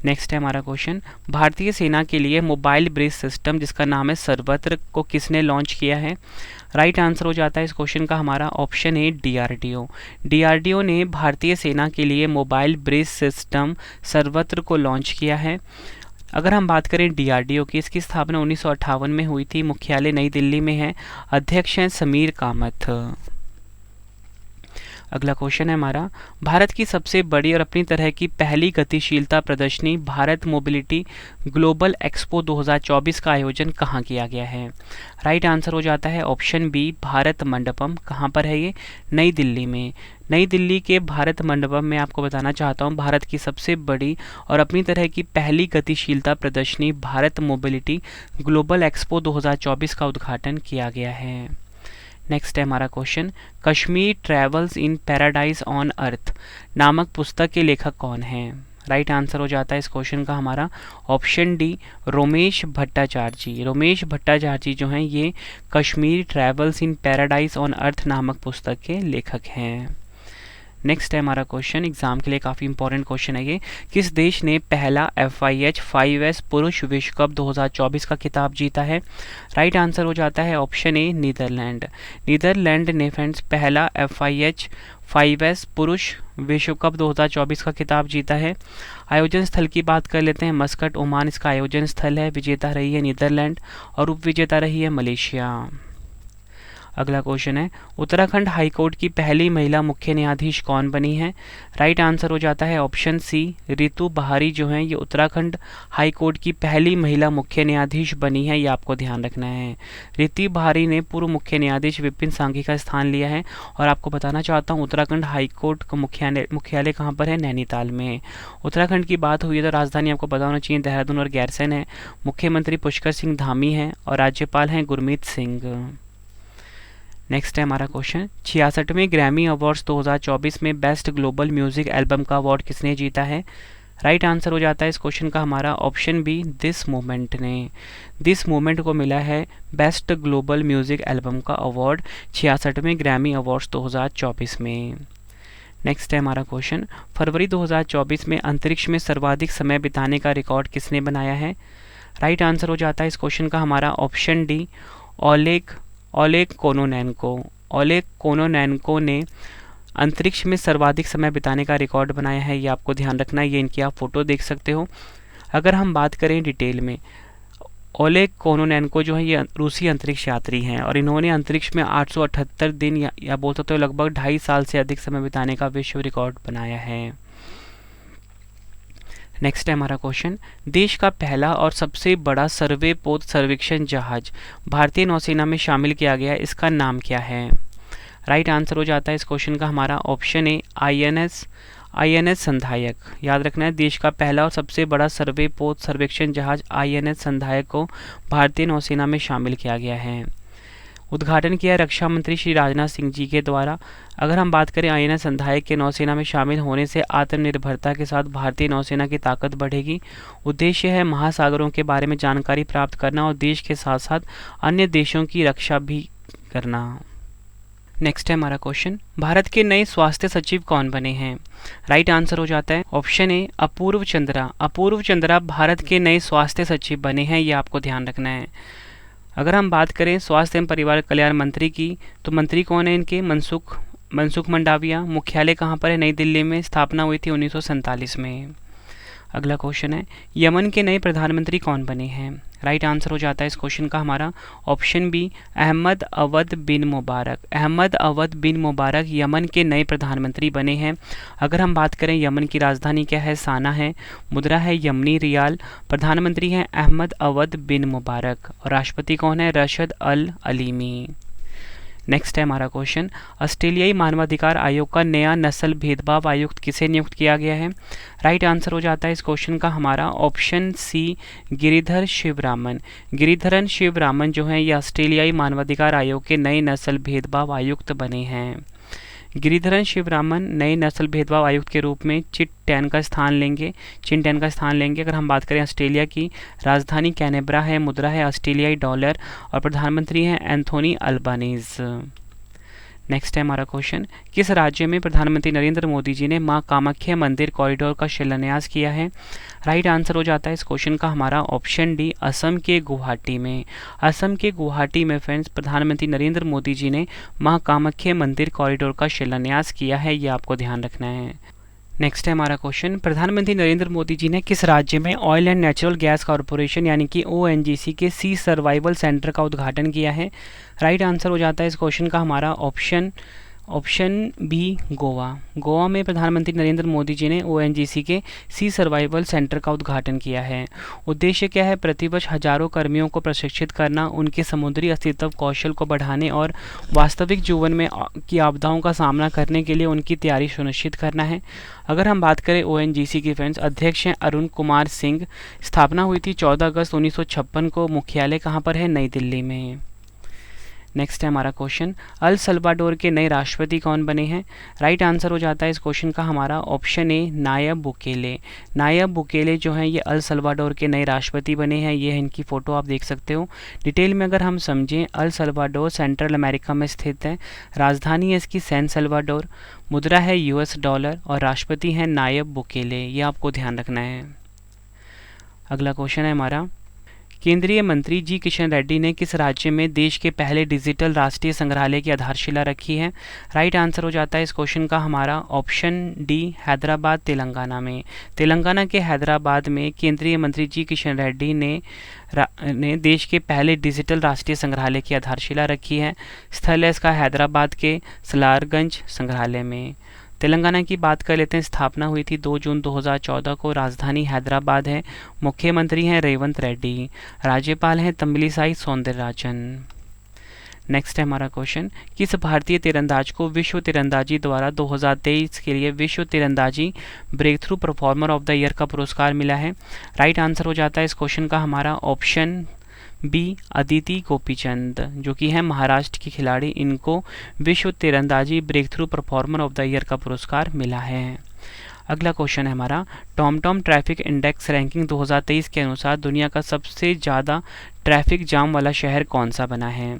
नेक्स्ट है हमारा क्वेश्चन, भारतीय सेना के लिए मोबाइल ब्रिज सिस्टम जिसका नाम है सर्वत्र को किसने लॉन्च किया है? राइट आंसर हो जाता है इस क्वेश्चन का हमारा ऑप्शन ए, डीआरडीओ। डीआरडीओ ने भारतीय सेना के लिए मोबाइल ब्रिज सिस्टम सर्वत्र को लॉन्च किया है। अगर हम बात करें डीआरडीओ की, इसकी स्थापना 1958 में हुई थी, मुख्यालय नई दिल्ली में है, अध्यक्ष हैं समीर कामत। अगला क्वेश्चन है हमारा, भारत की सबसे बड़ी और अपनी तरह की पहली गतिशीलता प्रदर्शनी भारत मोबिलिटी ग्लोबल एक्सपो 2024 का आयोजन कहाँ किया गया है? राइट आंसर हो जाता है ऑप्शन बी, भारत मंडपम। कहाँ पर है ये? नई दिल्ली में। नई दिल्ली के भारत मंडपम में आपको बताना चाहता हूँ, भारत की सबसे बड़ी और अपनी तरह की पहली गतिशीलता प्रदर्शनी भारत मोबिलिटी ग्लोबल एक्सपो 2024 का उद्घाटन किया गया है। नेक्स्ट है हमारा question, Kashmir travels in paradise on earth नामक पुस्तक के लेखक कौन हैं? राइट आंसर हो जाता है इस क्वेश्चन का हमारा ऑप्शन डी, रोमेश भट्टाचार्य जी। रोमेश भट्टाचार्य जी जो हैं ये Kashmir travels in paradise on earth नामक पुस्तक के लेखक हैं। नेक्स्ट है हमारा क्वेश्चन, एग्जाम के लिए काफ़ी इंपॉर्टेंट क्वेश्चन है ये, किस देश ने पहला FIH 5S पुरुष विश्व कप 2024 का खिताब जीता है? राइट आंसर हो जाता है ऑप्शन ए, नीदरलैंड। नीदरलैंड ने फ्रेंड्स पहला FIH 5S पुरुष विश्व कप 2024 का खिताब जीता है। आयोजन स्थल की बात कर लेते हैं, मस्कट ओमान इसका आयोजन स्थल है। विजेता रही है नीदरलैंड और उप विजेता रही है मलेशिया। अगला क्वेश्चन है, उत्तराखंड हाईकोर्ट की पहली महिला मुख्य न्यायाधीश कौन बनी है? राइट आंसर हो जाता है ऑप्शन सी, रितु बहारी जो हैं ये उत्तराखंड हाईकोर्ट की पहली महिला मुख्य न्यायाधीश बनी है, ये आपको ध्यान रखना है। रितु बहारी ने पूर्व मुख्य न्यायाधीश विपिन सांघी का स्थान लिया है। और आपको बताना चाहता हूँ उत्तराखंड हाईकोर्ट का मुख्यालय कहाँ पर है? नैनीताल में। उत्तराखंड की बात हुई है तो राजधानी आपको पता होना चाहिए देहरादून और गैरसैंण है। मुख्यमंत्री पुष्कर सिंह धामी हैं और राज्यपाल हैं गुरमीत सिंह। नेक्स्ट है हमारा क्वेश्चन, 66वें ग्रैमी अवार्ड्स 2024 में बेस्ट ग्लोबल म्यूजिक एल्बम का अवार्ड किसने जीता है? राइट आंसर हो जाता है इस क्वेश्चन का हमारा ऑप्शन बी, दिस मोमेंट ने। दिस मोमेंट को मिला है बेस्ट ग्लोबल म्यूजिक एल्बम का अवार्ड 66वें ग्रैमी अवार्ड्स 2024 में। नेक्स्ट है हमारा क्वेश्चन, फरवरी 2024 में अंतरिक्ष में सर्वाधिक समय बिताने का रिकॉर्ड किसने बनाया है? राइट आंसर हो जाता है इस क्वेश्चन का हमारा option D, Oleg Kononenko. Oleg Kononenko ने अंतरिक्ष में सर्वाधिक समय बिताने का रिकॉर्ड बनाया है, ये आपको ध्यान रखना है। ये इनकी आप फोटो देख सकते हो। अगर हम बात करें डिटेल में, ओलेग कोनोनेंको जो है ये रूसी अंतरिक्ष यात्री हैं और इन्होंने अंतरिक्ष में 878 दिन या बोल सकते हो लगभग 2.5 साल से अधिक समय बिताने का विश्व रिकॉर्ड बनाया है। नेक्स्ट है हमारा क्वेश्चन, देश का पहला और सबसे बड़ा सर्वे पोत सर्वेक्षण जहाज भारतीय नौसेना में शामिल किया गया है, इसका नाम क्या है? राइट आंसर हो जाता है इस क्वेश्चन का हमारा ऑप्शन ए, INS संधायक। याद रखना है, देश का पहला और सबसे बड़ा सर्वे पोत सर्वेक्षण जहाज INS संधायक को भारतीय नौसेना में शामिल किया गया है। उद्घाटन किया रक्षा मंत्री श्री राजनाथ सिंह जी के द्वारा। अगर हम बात करें INS संधायक के नौसेना में शामिल होने से आत्मनिर्भरता के साथ भारतीय नौसेना की ताकत बढ़ेगी। उद्देश्य है महासागरों के बारे में जानकारी प्राप्त करना और देश के साथ साथ अन्य देशों की रक्षा भी करना। नेक्स्ट है हमारा क्वेश्चन, भारत के नए स्वास्थ्य सचिव कौन बने हैं? राइट आंसर हो जाता है ऑप्शन ए, अपूर्व चंद्रा। अपूर्व चंद्रा भारत के नए स्वास्थ्य सचिव बने हैं, ये आपको ध्यान रखना है। अगर हम बात करें स्वास्थ्य एवं परिवार कल्याण मंत्री की, तो मंत्री कौन है इनके? मनसुख मंडाविया। मुख्यालय कहाँ पर है? नई दिल्ली में। स्थापना हुई थी 1947 में। अगला क्वेश्चन है, यमन के नए प्रधानमंत्री कौन बने हैं? राइट आंसर हो जाता है इस क्वेश्चन का हमारा ऑप्शन बी, अहमद अवध बिन मुबारक। अहमद अवध बिन मुबारक यमन के नए प्रधानमंत्री बने हैं। अगर हम बात करें यमन की राजधानी क्या है? साना है। मुद्रा है यमनी रियाल। प्रधानमंत्री हैं अहमद अवध बिन मुबारक और राष्ट्रपति कौन है? रशद अल अलीमी। नेक्स्ट है हमारा क्वेश्चन, ऑस्ट्रेलियाई मानवाधिकार आयोग का नया नस्ल भेदभाव आयुक्त किसे नियुक्त किया गया है? राइट आंसर हो जाता है इस क्वेश्चन का हमारा ऑप्शन सी, गिरिधर शिवरामन। गिरिधरन शिवरामन जो हैं ये ऑस्ट्रेलियाई मानवाधिकार आयोग के नए नस्ल भेदभाव आयुक्त बने हैं। गिरिधरन शिवरामन नए नस्ल भेदभाव आयुक्त के रूप में चिन टैन का स्थान लेंगे। अगर हम बात करें ऑस्ट्रेलिया की, राजधानी कैनबरा है, मुद्रा है ऑस्ट्रेलियाई डॉलर और प्रधानमंत्री हैं एंथोनी अल्बानीज। नेक्स्ट है हमारा क्वेश्चन, किस राज्य में प्रधानमंत्री नरेंद्र मोदी जी ने मां कामाख्या मंदिर कॉरिडोर का शिलान्यास किया है? राइट आंसर हो जाता है इस क्वेश्चन का हमारा ऑप्शन डी, असम के गुवाहाटी में। असम के गुवाहाटी में फ्रेंड्स प्रधानमंत्री नरेंद्र मोदी जी ने मां कामाख्या मंदिर कॉरिडोर का शिलान्यास किया है, ये आपको ध्यान रखना है। नेक्स्ट है हमारा क्वेश्चन, प्रधानमंत्री नरेंद्र मोदी जी ने किस राज्य में oil and natural gas corporation यानी कि ONGC के सी सर्वाइवल सेंटर का उद्घाटन किया है? राइट आंसर हो जाता है इस क्वेश्चन का हमारा ऑप्शन बी, गोवा। गोवा में प्रधानमंत्री नरेंद्र मोदी जी ने ONGC के सी सर्वाइवल सेंटर का उद्घाटन किया है। उद्देश्य क्या है? प्रतिवर्ष हजारों कर्मियों को प्रशिक्षित करना, उनके समुद्री अस्तित्व कौशल को बढ़ाने और वास्तविक जीवन में की आपदाओं का सामना करने के लिए उनकी तैयारी सुनिश्चित करना है। अगर हम बात करें ONGC के फ्रेंड्स, अध्यक्ष हैं अरुण कुमार सिंह। स्थापना हुई थी 14 अगस्त 1956 को। मुख्यालय कहाँ पर है? नई दिल्ली में। नेक्स्ट है हमारा क्वेश्चन, अल सल्वाडोर के नए राष्ट्रपति कौन बने हैं? राइट आंसर हो जाता है इस क्वेश्चन का हमारा ऑप्शन ए, नायब बुकेले। नायब बुकेले जो हैं ये अल सल्वाडोर के नए राष्ट्रपति बने हैं। ये है इनकी फ़ोटो, आप देख सकते हो। डिटेल में अगर हम समझें, अल सल्वाडोर सेंट्रल अमेरिका में स्थित है। राजधानी है इसकी सैन सल्वाडोर, मुद्रा है US डॉलर और राष्ट्रपति हैं नायब बुकेले। ये आपको ध्यान रखना है। अगला क्वेश्चन है हमारा, केंद्रीय मंत्री जी किशन रेड्डी ने किस राज्य में देश के पहले डिजिटल राष्ट्रीय संग्रहालय की आधारशिला रखी है? राइट आंसर हो जाता है इस क्वेश्चन का हमारा ऑप्शन डी, हैदराबाद, तेलंगाना में। तेलंगाना के हैदराबाद में केंद्रीय मंत्री जी किशन रेड्डी ने देश के पहले डिजिटल राष्ट्रीय संग्रहालय की आधारशिला रखी है। स्थल है इसका हैदराबाद के सलारगंज संग्रहालय में। तेलंगाना की बात कर लेते हैं। स्थापना हुई थी 2 जून 2014 को। राजधानी हैदराबाद है। मुख्यमंत्री हैं रेवंत रेड्डी। राज्यपाल हैं तमिलिसाई सौंदरराजन। नेक्स्ट है हमारा क्वेश्चन, किस भारतीय तीरंदाज को विश्व तीरंदाजी द्वारा 2023 के लिए विश्व तीरंदाजी breakthrough performer of the year का पुरस्कार मिला है? राइट आंसर हो जाता है इस क्वेश्चन का हमारा ऑप्शन बी, अदिति गोपीचंद, जो कि है महाराष्ट्र की खिलाड़ी। इनको विश्व तीरंदाजी breakthrough performer of the year का पुरस्कार मिला है। अगला क्वेश्चन है हमारा, टॉमटॉम ट्रैफिक इंडेक्स रैंकिंग 2023 के अनुसार दुनिया का सबसे ज़्यादा ट्रैफिक जाम वाला शहर कौन सा बना है?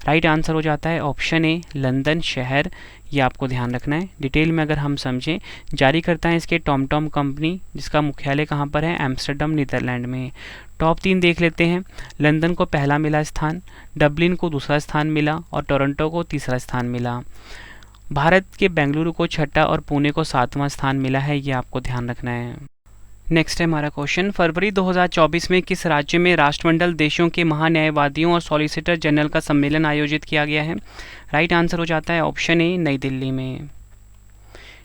राइट आंसर हो जाता है ऑप्शन ए, लंदन शहर। ये आपको ध्यान रखना है। डिटेल में अगर हम समझें, जारी करता है इसके टॉमटॉम कंपनी, जिसका मुख्यालय कहाँ पर है? एम्स्टर्डम, नीदरलैंड में। टॉप 3 देख लेते हैं। लंदन को पहला मिला स्थान, डबलिन को दूसरा स्थान मिला और टोरंटो को तीसरा स्थान मिला। भारत के बेंगलुरु को छठा और पुणे को 7वां स्थान मिला है। ये आपको ध्यान रखना है। नेक्स्ट है हमारा क्वेश्चन, फरवरी 2024 में किस राज्य में राष्ट्रमंडल देशों के महान्यायवादियों और सॉलिसिटर जनरल का सम्मेलन आयोजित किया गया है? राइट आंसर हो जाता है ऑप्शन ए, नई दिल्ली में।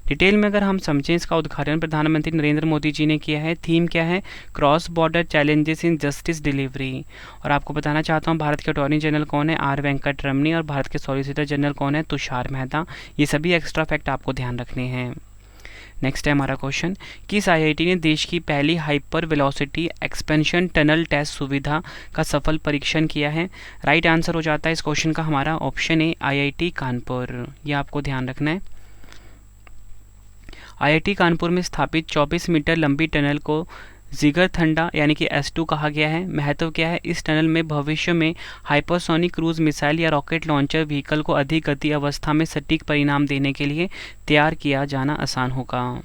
डिटेल में अगर हम समझें, इसका उद्घाटन प्रधानमंत्री नरेंद्र मोदी जी ने किया है। थीम क्या है? Cross border challenges in justice delivery. और आपको बताना चाहता हूँ, भारत के अटॉर्नी जनरल कौन है? आर वेंकट रमनी। और भारत के सॉलिसिटर जनरल कौन है? तुषार मेहता। ये सभी एक्स्ट्रा फैक्ट आपको ध्यान रखने हैं। नेक्स्ट है हमारा क्वेश्चन, किस IIT ने देश की पहली hyper velocity expansion tunnel test सुविधा का सफल परीक्षण किया है? राइट आंसर हो जाता है इस क्वेश्चन का हमारा ऑप्शन ए, IIT कानपुर। यह आपको ध्यान रखना है। IIT कानपुर में स्थापित 24 मीटर लंबी टनल को जिगरथंडा यानी कि S2 कहा गया है। महत्व क्या है? इस टनल में भविष्य में हाइपरसोनिक क्रूज मिसाइल या रॉकेट लॉन्चर व्हीकल को अधिक गति अवस्था में सटीक परिणाम देने के लिए तैयार किया जाना आसान होगा।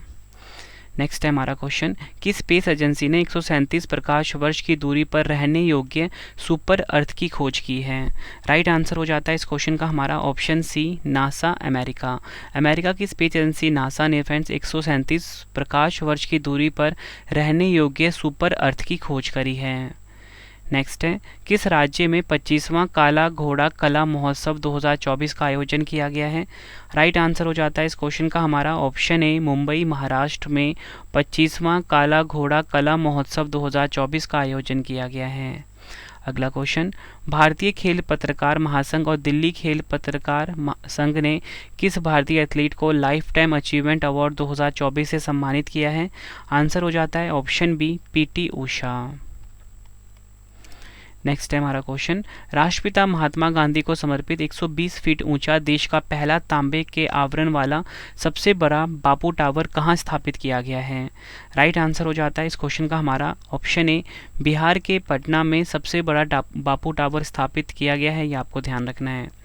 नेक्स्ट है हमारा क्वेश्चन, कि स्पेस एजेंसी ने 137 प्रकाश वर्ष की दूरी पर रहने योग्य सुपर अर्थ की खोज की है? राइट आंसर हो जाता है इस क्वेश्चन का हमारा option C, NASA America. America की स्पेस एजेंसी नासा ने फ्रेंड्स 137 प्रकाश वर्ष की दूरी पर रहने योग्य सुपर अर्थ की खोज करी है। नेक्स्ट है, किस राज्य में 25वां काला घोड़ा कला महोत्सव 2024 का आयोजन किया गया है? राइट आंसर हो जाता है इस क्वेश्चन का हमारा ऑप्शन ए, मुंबई महाराष्ट्र में 25वां काला घोड़ा कला महोत्सव 2024 का आयोजन किया गया है। अगला क्वेश्चन, भारतीय खेल पत्रकार महासंघ और दिल्ली खेल पत्रकार संघ ने किस भारतीय एथलीट को लाइफ टाइम अचीवमेंट अवार्ड 2024 से सम्मानित किया है? आंसर हो जाता है option B, PT Usha. Next है हमारा क्वेश्चन, राष्ट्रपिता महात्मा गांधी को समर्पित 120 फीट ऊंचा देश का पहला तांबे के आवरण वाला सबसे बड़ा बापू टावर कहाँ स्थापित किया गया है? राइट आंसर हो जाता है इस क्वेश्चन का हमारा ऑप्शन ए, बिहार के पटना में सबसे बड़ा बापू टावर स्थापित किया गया है, ये आपको ध्यान रखना है।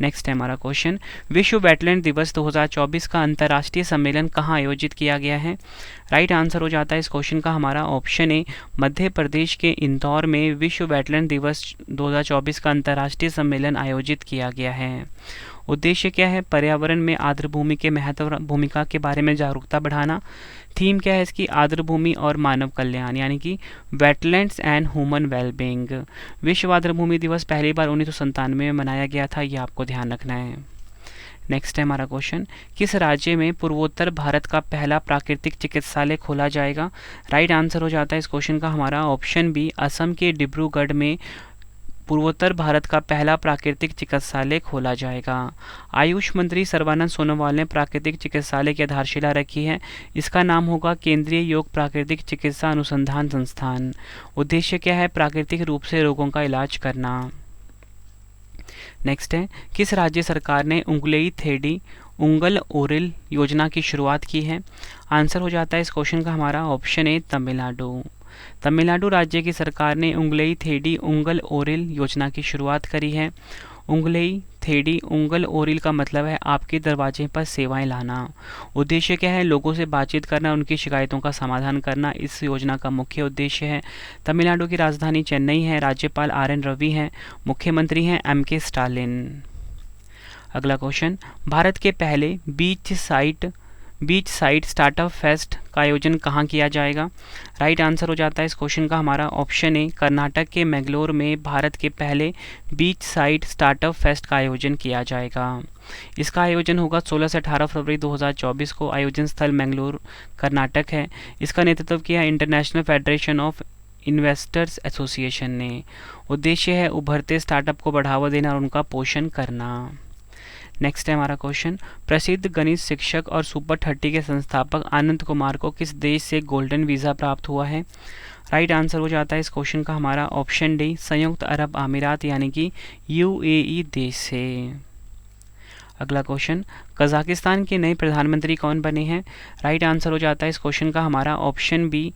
नेक्स्ट है हमारा क्वेश्चन, विश्व वेटलैंड दिवस 2024 का अंतर्राष्ट्रीय सम्मेलन कहाँ आयोजित किया गया है? राइट आंसर हो जाता है इस क्वेश्चन का हमारा ऑप्शन ए, मध्य प्रदेश के इंदौर में विश्व वेटलैंड दिवस 2024 का अंतर्राष्ट्रीय सम्मेलन आयोजित किया गया है। उद्देश्य क्या है? पर्यावरण में आर्द्रभूमि के महत्व भूमिका के बारे में जागरूकता बढ़ाना। थीम क्या है इसकी? आर्द्रभूमि और मानव कल्याण, यानी कि वेटलैंड्स एंड ह्यूमन वेलबींग। विश्व आर्द्रभूमि दिवस पहली बार 1997 में मनाया गया था, ये आपको ध्यान रखना है। नेक्स्ट है हमारा क्वेश्चन, किस राज्य में पूर्वोत्तर भारत का पहला प्राकृतिक चिकित्सालय खोला जाएगा? राइट आंसर हो जाता है इस क्वेश्चन का हमारा ऑप्शन बी, असम के डिब्रूगढ़ में पूर्वोत्तर भारत का पहला प्राकृतिक चिकित्सालय खोला जाएगा। आयुष मंत्री सर्बानंद सोनोवाल ने प्राकृतिक चिकित्सालय की आधारशिला रखी है। इसका नाम होगा केंद्रीय योग प्राकृतिक चिकित्सा अनुसंधान संस्थान। उद्देश्य क्या है? प्राकृतिक रूप से रोगों का इलाज करना। नेक्स्ट है, किस राज्य सरकार ने उंगलेई थेडी उंगल ओरिल योजना की शुरुआत की है? आंसर हो जाता है इस क्वेश्चन का हमारा ऑप्शन ए, तमिलनाडु। तमिलनाडु राज्य की सरकार ने उंगलेई थेडी उंगल ओरिल योजना की शुरुआत करी है। उंगलेई थेडी उंगल ओरिल का मतलब है आपके दरवाजे पर सेवाएं लाना। उद्देश्य क्या है? लोगों से बातचीत करना, उनकी शिकायतों का समाधान करना इस योजना का मुख्य उद्देश्य है। तमिलनाडु की राजधानी चेन्नई है। राज्यपाल आर.एन. रवि हैं। मुख्यमंत्री हैं एम.के. स्टालिन। अगला क्वेश्चन, भारत के पहले बीच साइड स्टार्टअप फेस्ट का आयोजन कहाँ किया जाएगा? राइट आंसर हो जाता है इस क्वेश्चन का हमारा ऑप्शन ए, कर्नाटक के मैंगलोर में भारत के पहले बीच साइड स्टार्टअप फेस्ट का आयोजन किया जाएगा। इसका आयोजन होगा 16 से 18 फरवरी 2024 को। आयोजन स्थल मैंगलोर कर्नाटक है। इसका नेतृत्व किया international federation of investors association ने। उद्देश्य है उभरते स्टार्टअप को बढ़ावा देना और उनका पोषण करना। नेक्स्ट है हमारा क्वेश्चन, प्रसिद्ध गणित शिक्षक और सुपर 30 के संस्थापक आनंद कुमार को किस देश से गोल्डन वीज़ा प्राप्त हुआ है? राइट आंसर हो जाता है इस क्वेश्चन का हमारा ऑप्शन डी, संयुक्त अरब अमीरात यानी कि यूएई देश से। अगला क्वेश्चन, कजाकिस्तान के नए प्रधानमंत्री कौन बने हैं? राइट आंसर हो जाता है इस क्वेश्चन का हमारा ऑप्शन बी,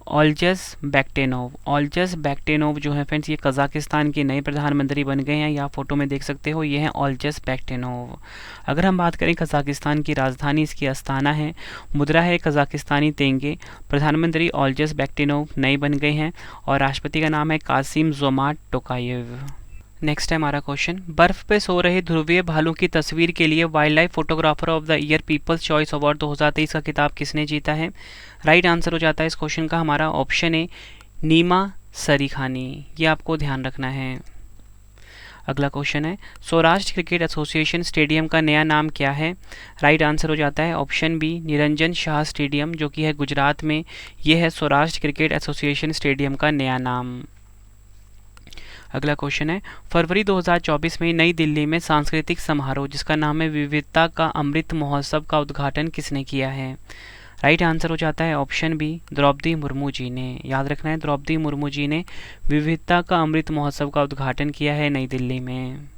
ऑल्जस बैक्टेनोव। ऑल्जस बैक्टेनोव जो है फ्रेंड्स, ये कजाकिस्तान के नए प्रधानमंत्री बन गए हैं। या फोटो में देख सकते हो, ये हैं ऑल्जस बैक्टेनोव। अगर हम बात करें कजाकिस्तान की राजधानी, इसकी अस्ताना है। मुद्रा है कजाकिस्तानी तेंगे। प्रधानमंत्री ऑल्जस बैक्टेनोव नए बन गए हैं और राष्ट्रपति का नाम है कासिम जोमार्ट टोकायेव। नेक्स्ट है हमारा क्वेश्चन, बर्फ पे सो रहे ध्रुवीय भालू की तस्वीर के लिए wild life photographer of the year people's choice award 2023 का खिताब किसने जीता है? राइट आंसर हो जाता है इस क्वेश्चन का हमारा ऑप्शन ए, नीमा सरीखानी। ये आपको ध्यान रखना है। अगला क्वेश्चन है, सौराष्ट्र क्रिकेट एसोसिएशन स्टेडियम का नया नाम क्या है? राइट आंसर हो जाता है option B, Niranjan Shah stadium, जो कि है गुजरात में। यह है सौराष्ट्र क्रिकेट एसोसिएशन स्टेडियम का नया नाम। अगला क्वेश्चन है, फरवरी 2024 में नई दिल्ली में सांस्कृतिक समारोह जिसका नाम है विविधता का अमृत महोत्सव का उद्घाटन किसने किया है? राइट आंसर हो जाता है ऑप्शन बी, द्रौपदी मुर्मू जी ने। याद रखना है, द्रौपदी मुर्मू जी ने विविधता का अमृत महोत्सव का उद्घाटन किया है नई दिल्ली में।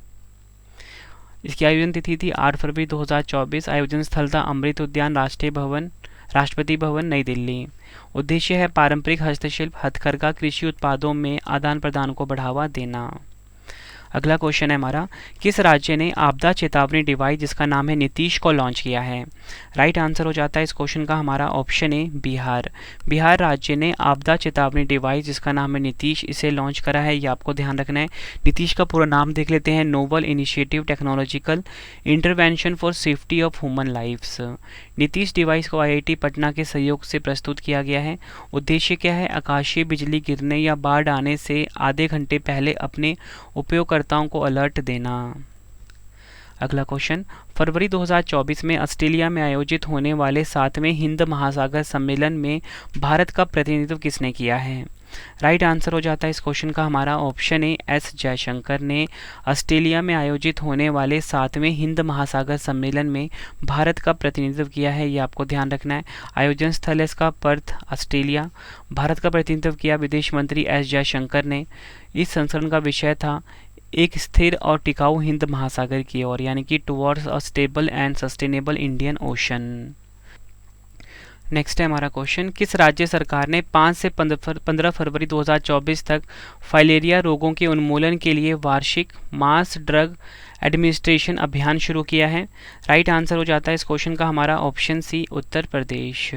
इसकी आयोजन तिथि थी 8 फरवरी 2024। आयोजन स्थल था अमृत उद्यान, राष्ट्रपति भवन, नई दिल्ली। उद्देश्य है पारंपरिक हस्तशिल्प, हथकरघा, कृषि उत्पादों में आदान प्रदान को बढ़ावा देना। अगला क्वेश्चन है हमारा, किस राज्य ने आपदा चेतावनी डिवाइस जिसका नाम है नीतीश को लॉन्च किया है? राइट आंसर हो जाता है इस क्वेश्चन का हमारा ऑप्शन ए, बिहार। बिहार राज्य ने आपदा चेतावनी डिवाइस जिसका नाम है नीतीश, इसे लॉन्च करा है। ये आपको ध्यान रखना है। नीतीश का पूरा नाम देख लेते हैं, novel initiative technological intervention for safety of human lifes. Nitish device को IIT पटना के सहयोग से प्रस्तुत किया गया है। उद्देश्य क्या है? आकाशीय बिजली गिरने या बाढ़ आने से आधे घंटे पहले अपने उपयोगकर्ताओं को अलर्ट देना। अगला क्वेश्चन, फरवरी 2024 में ऑस्ट्रेलिया में आयोजित होने वाले 7वें हिंद महासागर सम्मेलन में भारत का प्रतिनिधित्व किसने किया है? राइट आंसर हो जाता है इस क्वेश्चन का हमारा ऑप्शन ए एस जयशंकर ने ऑस्ट्रेलिया में आयोजित होने वाले 7वें हिंद महासागर सम्मेलन में भारत का प्रतिनिधित्व किया है। ये आपको ध्यान रखना है। आयोजन स्थल है इसका पर्थ, ऑस्ट्रेलिया। भारत का प्रतिनिधित्व किया विदेश मंत्री एस जयशंकर ने। इस संस्करण का विषय था एक स्थिर और टिकाऊ हिंद महासागर की ओर, यानी कि towards a stable and sustainable Indian ocean. Next है हमारा क्वेश्चन, किस राज्य सरकार ने 5 से 15 फरवरी 2024 तक फाइलेरिया रोगों के उन्मूलन के लिए वार्षिक मास ड्रग एडमिनिस्ट्रेशन अभियान शुरू किया है? राइट आंसर हो जाता है इस क्वेश्चन का हमारा ऑप्शन सी, उत्तर प्रदेश।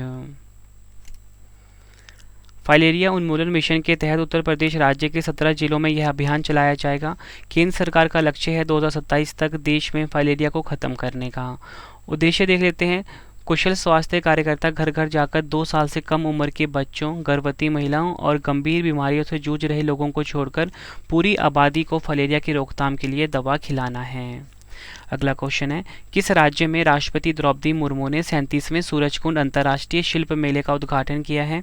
फाइलेरिया उन्मूलन मिशन के तहत उत्तर प्रदेश राज्य के 17 जिलों में यह अभियान चलाया जाएगा। केंद्र सरकार का लक्ष्य है 2027 तक देश में फाइलेरिया को खत्म करने का। उद्देश्य देख लेते हैं। कुशल स्वास्थ्य कार्यकर्ता घर घर जाकर 2 साल से कम उम्र के बच्चों, गर्भवती महिलाओं और गंभीर बीमारियों से जूझ रहे लोगों को छोड़कर पूरी आबादी को फाइलेरिया की रोकथाम के लिए दवा खिलाना है। अगला क्वेश्चन है, किस राज्य में राष्ट्रपति द्रौपदी मुर्मू ने 37वें सूरजकुंड अंतर्राष्ट्रीय शिल्प मेले का उद्घाटन किया है?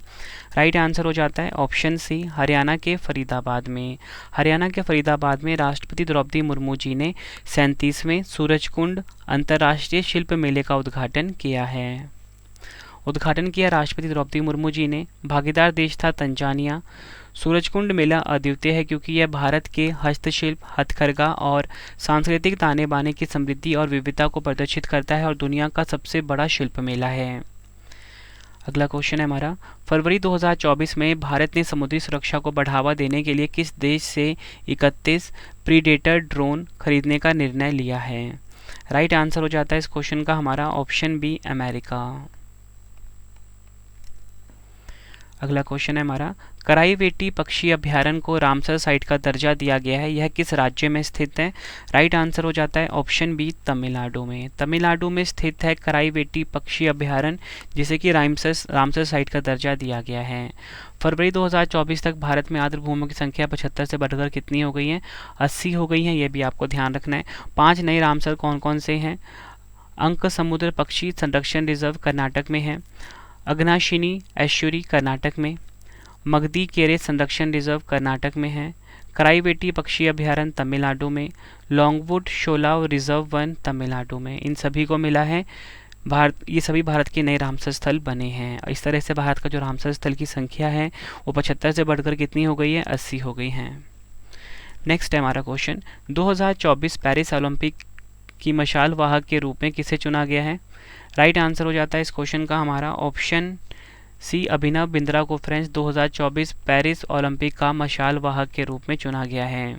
राइट आंसर हो जाता है ऑप्शन सी, हरियाणा के फरीदाबाद में। हरियाणा के फरीदाबाद में राष्ट्रपति द्रौपदी मुर्मू जी ने 37वें सूरजकुंड अंतर्राष्ट्रीय शिल्प मेले का उद्घाटन किया है। उद्घाटन किया राष्ट्रपति द्रौपदी मुर्मू जी ने। भागीदार देश था तंजानिया। सूरजकुंड मेला अद्वितीय है क्योंकि यह भारत के हस्तशिल्प, हथकरघा और सांस्कृतिक ताने बाने की समृद्धि और विविधता को प्रदर्शित करता है और दुनिया का सबसे बड़ा शिल्प मेला है। अगला क्वेश्चन है हमारा, फरवरी 2024 में भारत ने समुद्री सुरक्षा को बढ़ावा देने के लिए किस देश से 31 प्रीडेटर ड्रोन खरीदने का निर्णय लिया है? राइट आंसर हो जाता है इस क्वेश्चन का हमारा ऑप्शन बी, अमेरिका। अगला क्वेश्चन है हमारा, कराईवेटी पक्षी अभ्यारण्य को रामसर साइट का दर्जा दिया गया है, यह किस राज्य में स्थित है? राइट आंसर हो जाता है ऑप्शन बी, तमिलनाडु में। तमिलनाडु में स्थित है कराईवेटी पक्षी अभ्यारण्य, जिसे कि रामसर साइट का दर्जा दिया गया है। फरवरी 2024 तक भारत में आर्द्रभूमियों की संख्या 75 से बढ़कर कितनी हो गई है? 80 हो गई है। यह भी आपको ध्यान रखना है। 5 नए रामसर कौन कौन से हैं? अंक समुद्र पक्षी संरक्षण रिजर्व कर्नाटक में है, अग्नाशिनी एश्वरी कर्नाटक में, मगधी केरे संरक्षण रिजर्व कर्नाटक में है, कराईवेटी पक्षी अभ्यारण्य तमिलनाडु में, लॉन्गवुड शोलाव रिजर्व वन तमिलनाडु में। इन सभी को मिला है ये सभी भारत के नए रामसर स्थल बने हैं। इस तरह से भारत का जो रामसर स्थल की संख्या है वो 75 से बढ़कर कितनी हो गई है? 80 हो गई हैं। नेक्स्ट है हमारा क्वेश्चन, 2024 पेरिस ओलंपिक की मशाल वाहक के रूप में किसे चुना गया है? राइट आंसर हो जाता है इस क्वेश्चन का हमारा ऑप्शन सी, अभिनव बिंद्रा को फ्रेंच 2024 पेरिस ओलंपिक का मशाल वाहक के रूप में चुना गया है।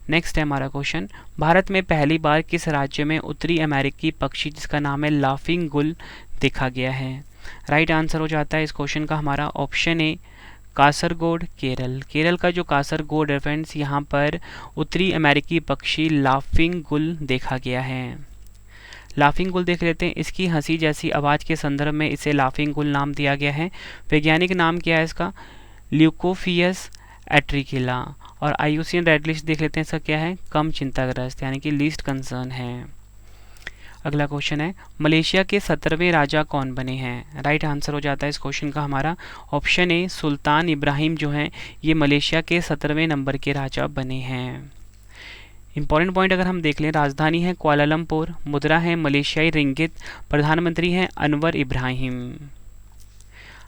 नेक्स्ट है हमारा क्वेश्चन, भारत में पहली बार किस राज्य में उत्तरी अमेरिकी पक्षी जिसका नाम है लाफिंग गुल देखा गया है? राइट आंसर हो जाता है इस क्वेश्चन का हमारा ऑप्शन ए, कासरगोड केरल। केरल का जो कासरगोड है फ्रेंड्स, यहाँ पर उत्तरी अमेरिकी पक्षी लाफिंग गुल देखा गया है। लाफिंग गुल देख लेते हैं। इसकी हंसी जैसी आवाज़ के संदर्भ में इसे लाफिंग गुल नाम दिया गया है। वैज्ञानिक नाम क्या है इसका? ल्यूकोफियस एट्रिकिला। और IUCN रेड लिस्ट देख लेते हैं, इसका क्या है? कम चिंताग्रस्त, यानी कि लीस्ट कंसर्न है। अगला क्वेश्चन है, मलेशिया के 17वें राजा कौन बने हैं? राइट आंसर हो जाता है इस क्वेश्चन का हमारा ऑप्शन ए, सुल्तान इब्राहिम जो हैं ये मलेशिया के 17वें नंबर के राजा बने हैं। इंपॉर्टेंट पॉइंट अगर हम देख लें, राजधानी है कुआलालंपुर, मुद्रा है मलेशियाई रिंगित, प्रधानमंत्री हैं अनवर इब्राहिम।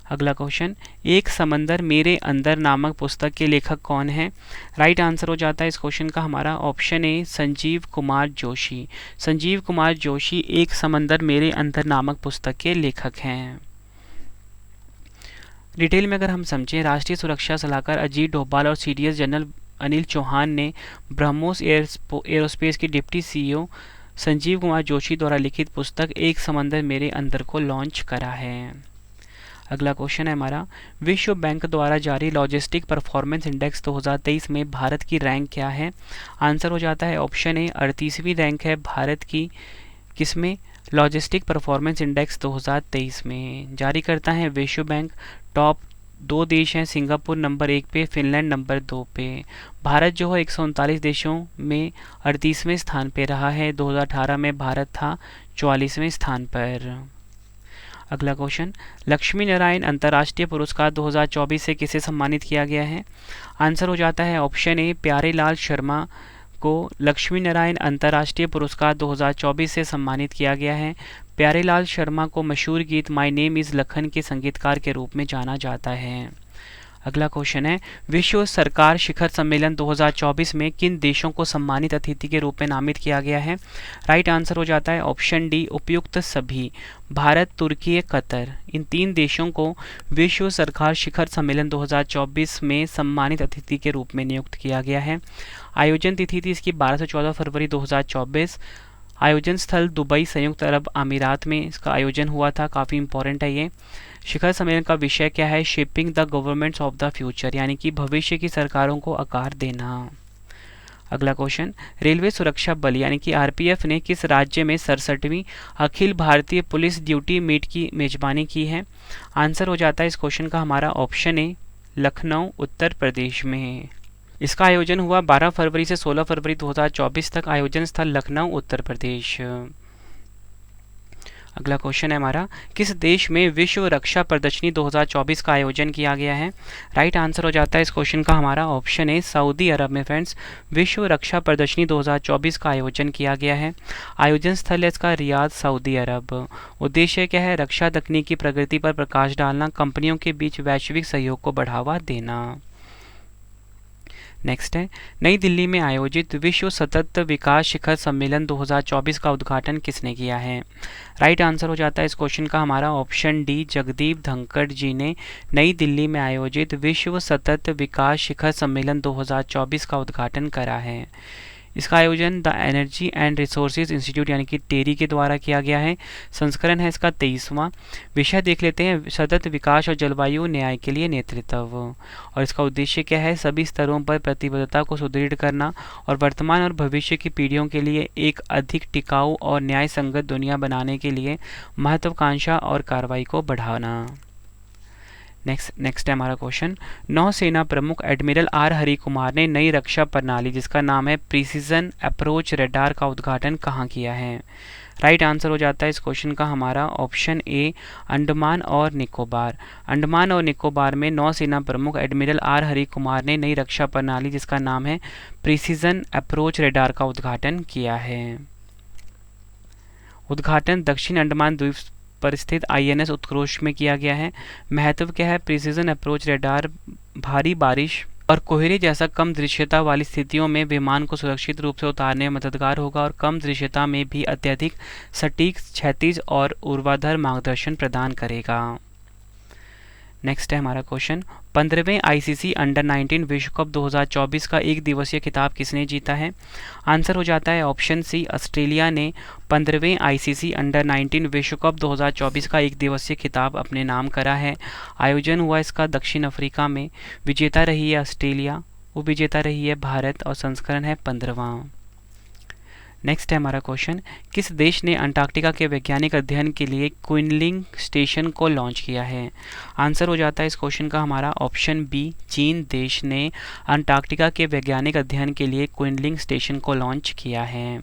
अगला क्वेश्चन, एक समंदर मेरे अंदर नामक पुस्तक के लेखक कौन है? राइट आंसर हो जाता है इस क्वेश्चन का हमारा ऑप्शन ए, संजीव कुमार जोशी। संजीव कुमार जोशी एक समंदर मेरे अंदर नामक पुस्तक के लेखक हैं। डिटेल में अगर हम समझें, राष्ट्रीय सुरक्षा सलाहकार अजीत डोभाल और CDS जनरल अनिल चौहान ने ब्रह्मोस एरोस्पेस के डिप्टी CEO संजीव कुमार जोशी द्वारा लिखित पुस्तक एक समंदर मेरे अंदर को लॉन्च करा है। अगला क्वेश्चन है हमारा, विश्व बैंक द्वारा जारी लॉजिस्टिक परफॉर्मेंस इंडेक्स 2023 में भारत की रैंक क्या है? आंसर हो जाता है ऑप्शन ए, 38वीं रैंक है भारत की। किसमें? लॉजिस्टिक परफॉर्मेंस इंडेक्स 2023 में। जारी करता है विश्व बैंक। टॉप 2 देश हैं, सिंगापुर नंबर 1 पे, फिनलैंड नंबर 2 पे। भारत जो है 139 देशों में 38वें स्थान पे रहा है। 2018 में भारत था 44वें स्थान पर। अगला क्वेश्चन, लक्ष्मी नारायण अंतर्राष्ट्रीय पुरस्कार 2024 से किसे सम्मानित किया गया है? आंसर हो जाता है ऑप्शन ए, प्यारे लाल शर्मा को लक्ष्मी नारायण अंतर्राष्ट्रीय पुरस्कार 2024 से सम्मानित किया गया है। प्यारे लाल शर्मा को मशहूर गीत माय नेम इज़ लखन के संगीतकार के रूप में जाना जाता है। अगला क्वेश्चन है, विश्व सरकार शिखर सम्मेलन 2024 में किन देशों को सम्मानित अतिथि के रूप में नामित किया गया है? राइट आंसर हो जाता है ऑप्शन डी, उपयुक्त सभी। भारत, तुर्की, कतर, इन 3 देशों को विश्व सरकार शिखर सम्मेलन 2024 में सम्मानित अतिथि के रूप में नियुक्त किया गया है। आयोजन तिथि थी इसकी 12 से 14 फरवरी 2024। आयोजन स्थल दुबई, संयुक्त अरब अमीरात में इसका आयोजन हुआ था। काफ़ी इंपॉर्टेंट है ये। शिखर सम्मेलन का विषय क्या है? Shaping the governments of the future, यानी कि भविष्य की सरकारों को आकार देना। अगला क्वेश्चन, रेलवे सुरक्षा बल यानी कि आरपीएफ ने किस राज्य में 67वीं Akhil Bharatiya police duty meet की मेजबानी की है? आंसर हो जाता है इस क्वेश्चन का हमारा ऑप्शन ए, लखनऊ, उत्तर प्रदेश में। इसका आयोजन हुआ 12 फरवरी से 16 फरवरी 2024 तक। आयोजन स्थल लखनऊ, उत्तर प्रदेश। अगला क्वेश्चन है हमारा, किस देश में विश्व रक्षा प्रदर्शनी 2024 का आयोजन किया गया है? राइट आंसर हो जाता है इस क्वेश्चन का हमारा ऑप्शन ए, सऊदी अरब में। फ्रेंड्स, विश्व रक्षा प्रदर्शनी 2024 का आयोजन किया गया है। आयोजन स्थल है इसका रियाद, सऊदी अरब। उद्देश्य क्या है? रक्षा तकनीकी प्रगति पर प्रकाश डालना, कंपनियों के बीच वैश्विक सहयोग को बढ़ावा देना। नेक्स्ट है, नई दिल्ली में आयोजित विश्व सतत विकास शिखर सम्मेलन 2024 का उद्घाटन किसने किया है? राइट आंसर हो जाता है इस क्वेश्चन का हमारा ऑप्शन डी, जगदीप धनखड़ जी ने नई दिल्ली में आयोजित विश्व सतत विकास शिखर सम्मेलन 2024 का उद्घाटन करा है। इसका आयोजन the energy and resources institute यानी कि टेरी के द्वारा किया गया है। संस्करण है इसका 23वां। विषय देख लेते हैं, सतत विकास और जलवायु न्याय के लिए नेतृत्व। और इसका उद्देश्य क्या है? सभी स्तरों पर प्रतिबद्धता को सुदृढ़ करना और वर्तमान और भविष्य की पीढ़ियों के लिए एक अधिक टिकाऊ और न्याय संगत दुनिया बनाने के लिए महत्वाकांक्षा और कार्रवाई को बढ़ाना। नेक्स्ट है हमारा क्वेश्चन, नौसेना प्रमुख एडमिरल आर हरि कुमार ने नई रक्षा प्रणाली जिसका नाम है प्रिसीजन अप्रोच रडार का उद्घाटन कहाँ किया है? राइट आंसर हो जाता है इस क्वेश्चन का हमारा ऑप्शन ए, अंडमान और निकोबार। अंडमान और निकोबार में नौसेना प्रमुख एडमिरल आर हरि कुमार ने नई रक्षा प्रणाली जिसका नाम है प्रिसीजन अप्रोच रडार का उद्घाटन किया है। उद्घाटन दक्षिण अंडमान द्वीप पर स्थित आईएनएस उत्कृष्ट में किया गया है। महत्व क्या है? प्रिसीजन अप्रोच रडार भारी बारिश और कोहरे जैसा कम दृश्यता वाली स्थितियों में विमान को सुरक्षित रूप से उतारने में मददगार होगा और कम दृश्यता में भी अत्यधिक सटीक, क्षैतिज और ऊर्ध्वाधर मार्गदर्शन प्रदान करेगा। नेक्स्ट है हमारा क्वेश्चन, 15वें आईसीसी अंडर 19 विश्व कप 2024 का एक दिवसीय खिताब किसने जीता है? आंसर हो जाता है ऑप्शन सी, ऑस्ट्रेलिया ने 15वें आईसीसी अंडर 19 विश्व कप 2024 का एक दिवसीय खिताब अपने नाम करा है। आयोजन हुआ इसका दक्षिण अफ्रीका में। विजेता रही है ऑस्ट्रेलिया, उपविजेता रही है भारत और संस्करण है 15वां। नेक्स्ट है हमारा क्वेश्चन, किस देश ने अंटार्कटिका के वैज्ञानिक अध्ययन के लिए क्विनलिंग स्टेशन को लॉन्च किया है? आंसर हो जाता है इस क्वेश्चन का हमारा ऑप्शन बी, चीन देश ने अंटार्कटिका के वैज्ञानिक अध्ययन के लिए क्विनलिंग स्टेशन को लॉन्च किया है।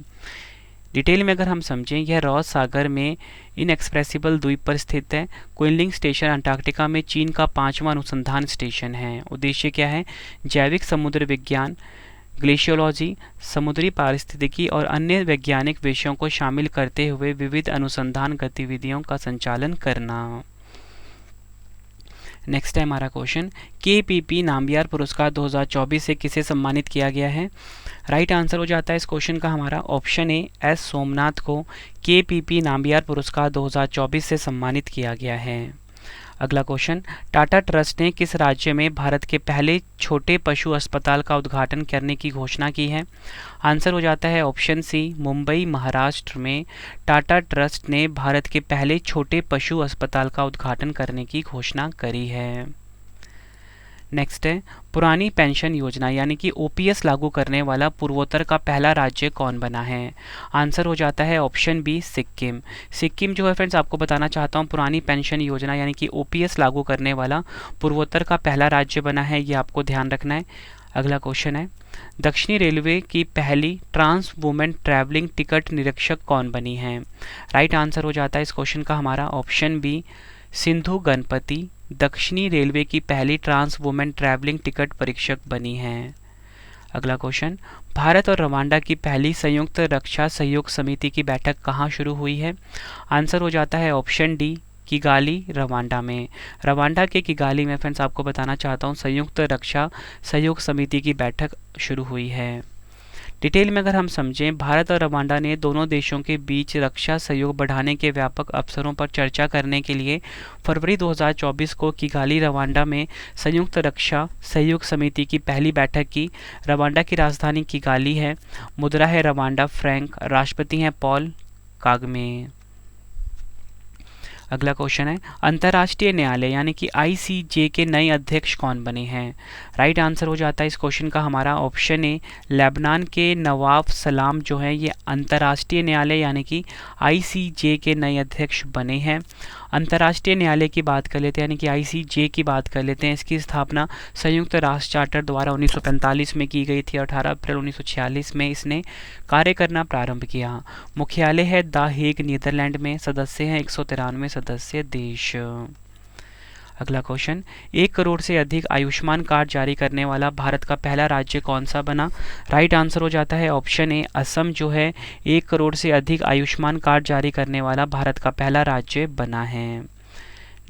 डिटेल में अगर हम समझें, यह रॉस सागर में इनएक्सप्रेसिबल द्वीप पर स्थित है। क्विनलिंग स्टेशन अंटार्कटिका में चीन का 5वां अनुसंधान स्टेशन है। उद्देश्य क्या है? जैविक समुद्र विज्ञान, ग्लेशियोलॉजी, समुद्री पारिस्थितिकी और अन्य वैज्ञानिक विषयों को शामिल करते हुए विविध अनुसंधान गतिविधियों का संचालन करना। नेक्स्ट है हमारा क्वेश्चन, केपीपी नामबियार पुरस्कार 2024 से किसे सम्मानित किया गया है? राइट आंसर हो जाता है इस क्वेश्चन का हमारा ऑप्शन ए, एस सोमनाथ को केपीपी नामबियार पुरस्कार 2024 से सम्मानित किया गया है। अगला क्वेश्चन, टाटा ट्रस्ट ने किस राज्य में भारत के पहले छोटे पशु अस्पताल का उद्घाटन करने की घोषणा की है? आंसर हो जाता है ऑप्शन सी, मुंबई महाराष्ट्र में टाटा ट्रस्ट ने भारत के पहले छोटे पशु अस्पताल का उद्घाटन करने की घोषणा करी है। नेक्स्ट है, पुरानी पेंशन योजना यानी कि ओपीएस लागू करने वाला पूर्वोत्तर का पहला राज्य कौन बना है? आंसर हो जाता है ऑप्शन बी, सिक्किम। सिक्किम जो है फ्रेंड्स, आपको बताना चाहता हूँ, पुरानी पेंशन योजना यानी कि ओपीएस लागू करने वाला पूर्वोत्तर का पहला राज्य बना है, ये आपको ध्यान रखना है। अगला क्वेश्चन है, दक्षिणी रेलवे की पहली ट्रांस वुमेन ट्रैवलिंग टिकट निरीक्षक कौन बनी है? राइट आंसर हो जाता है इस क्वेश्चन का हमारा ऑप्शन बी, सिंधु गणपति दक्षिणी रेलवे की पहली ट्रांस वुमेन ट्रैवलिंग टिकट परीक्षक बनी है। अगला क्वेश्चन, भारत और रवांडा की पहली संयुक्त रक्षा सहयोग समिति की बैठक कहाँ शुरू हुई है? आंसर हो जाता है ऑप्शन डी, किगाली रवांडा में। रवांडा के किगाली में फ्रेंड्स आपको बताना चाहता हूँ संयुक्त रक्षा सहयोग समिति की बैठक शुरू हुई है। डिटेल में अगर हम समझें, भारत और रवांडा ने दोनों देशों के बीच रक्षा सहयोग बढ़ाने के व्यापक अवसरों पर चर्चा करने के लिए फरवरी 2024 को किगाली रवांडा में संयुक्त रक्षा सहयोग समिति की पहली बैठक की। रवांडा की राजधानी किगाली है, मुद्रा है रवांडा फ्रैंक, राष्ट्रपति हैं पॉल कागमे। अगला क्वेश्चन है, अंतर्राष्ट्रीय न्यायालय यानी कि ICJ के नए अध्यक्ष कौन बने हैं? राइट आंसर हो जाता है इस क्वेश्चन का हमारा ऑप्शन ए, लेबनान के नवाब सलाम जो है ये अंतर्राष्ट्रीय न्यायालय यानी कि ICJ के नए अध्यक्ष बने हैं। अंतर्राष्ट्रीय न्यायालय की बात कर लेते हैं यानी कि ICJ की बात कर लेते हैं। इसकी स्थापना संयुक्त राष्ट्र चार्टर द्वारा 1945 में की गई थी। 18 अप्रैल 1946 में इसने कार्य करना प्रारंभ किया। मुख्यालय है द हेग नीदरलैंड में। सदस्य हैं 193 सदस्य देश। अगला क्वेश्चन, 1 करोड़ से अधिक आयुष्मान कार्ड जारी करने वाला भारत का पहला राज्य कौन सा बना? राइट आंसर हो जाता है ऑप्शन ए, असम जो है 1 करोड़ से अधिक आयुष्मान कार्ड जारी करने वाला भारत का पहला राज्य बना है।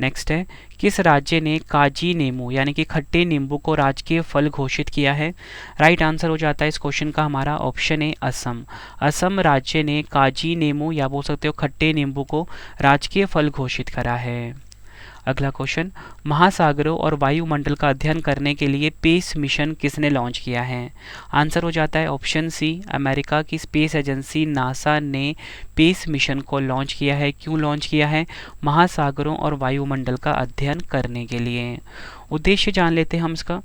नेक्स्ट है, किस राज्य ने काजी नींबू यानी कि खट्टे नींबू को राजकीय फल घोषित किया है? राइट आंसर हो जाता है इस क्वेश्चन का हमारा ऑप्शन ए, असम। असम राज्य ने काजी नींबू या बोल सकते हो खट्टे नींबू को राजकीय फल घोषित करा है। अगला क्वेश्चन, महासागरों और वायुमंडल का अध्ययन करने के लिए पेस मिशन किसने लॉन्च किया है? आंसर हो जाता है ऑप्शन सी, अमेरिका की स्पेस एजेंसी नासा ने पेस मिशन को लॉन्च किया है। क्यों लॉन्च किया है? महासागरों और वायुमंडल का अध्ययन करने के लिए। उद्देश्य जान लेते हैं हम इसका।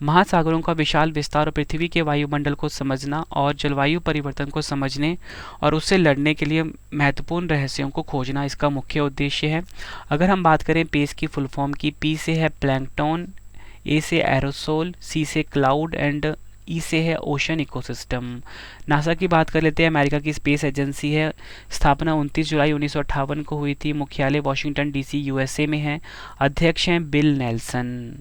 महासागरों का विशाल विस्तार और पृथ्वी के वायुमंडल को समझना और जलवायु परिवर्तन को समझने और उससे लड़ने के लिए महत्वपूर्ण रहस्यों को खोजना इसका मुख्य उद्देश्य है। अगर हम बात करें पेस की फुल फॉर्म की, पी से है प्लैंकटन, ए से एरोसोल, सी से क्लाउड एंड ई से है ओशन इकोसिस्टम। नासा की बात कर लेते हैं, अमेरिका की स्पेस एजेंसी है। स्थापना 29 जुलाई 1958 को हुई थी। मुख्यालय वाशिंगटन DC USA में है। अध्यक्ष हैं बिल नेल्सन।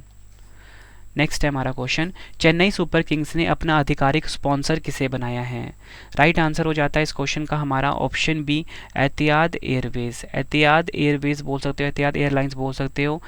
नेक्स्ट है हमारा क्वेश्चन, चेन्नई सुपर किंग्स ने अपना आधिकारिक स्पॉन्सर किसे बनाया है? राइट आंसर हो जाता है इस क्वेश्चन का हमारा ऑप्शन बी, एतिहाद एयरवेज। एतिहाद एयरवेज बोल सकते हो, एतिहाद एयरलाइंस बोल सकते हो।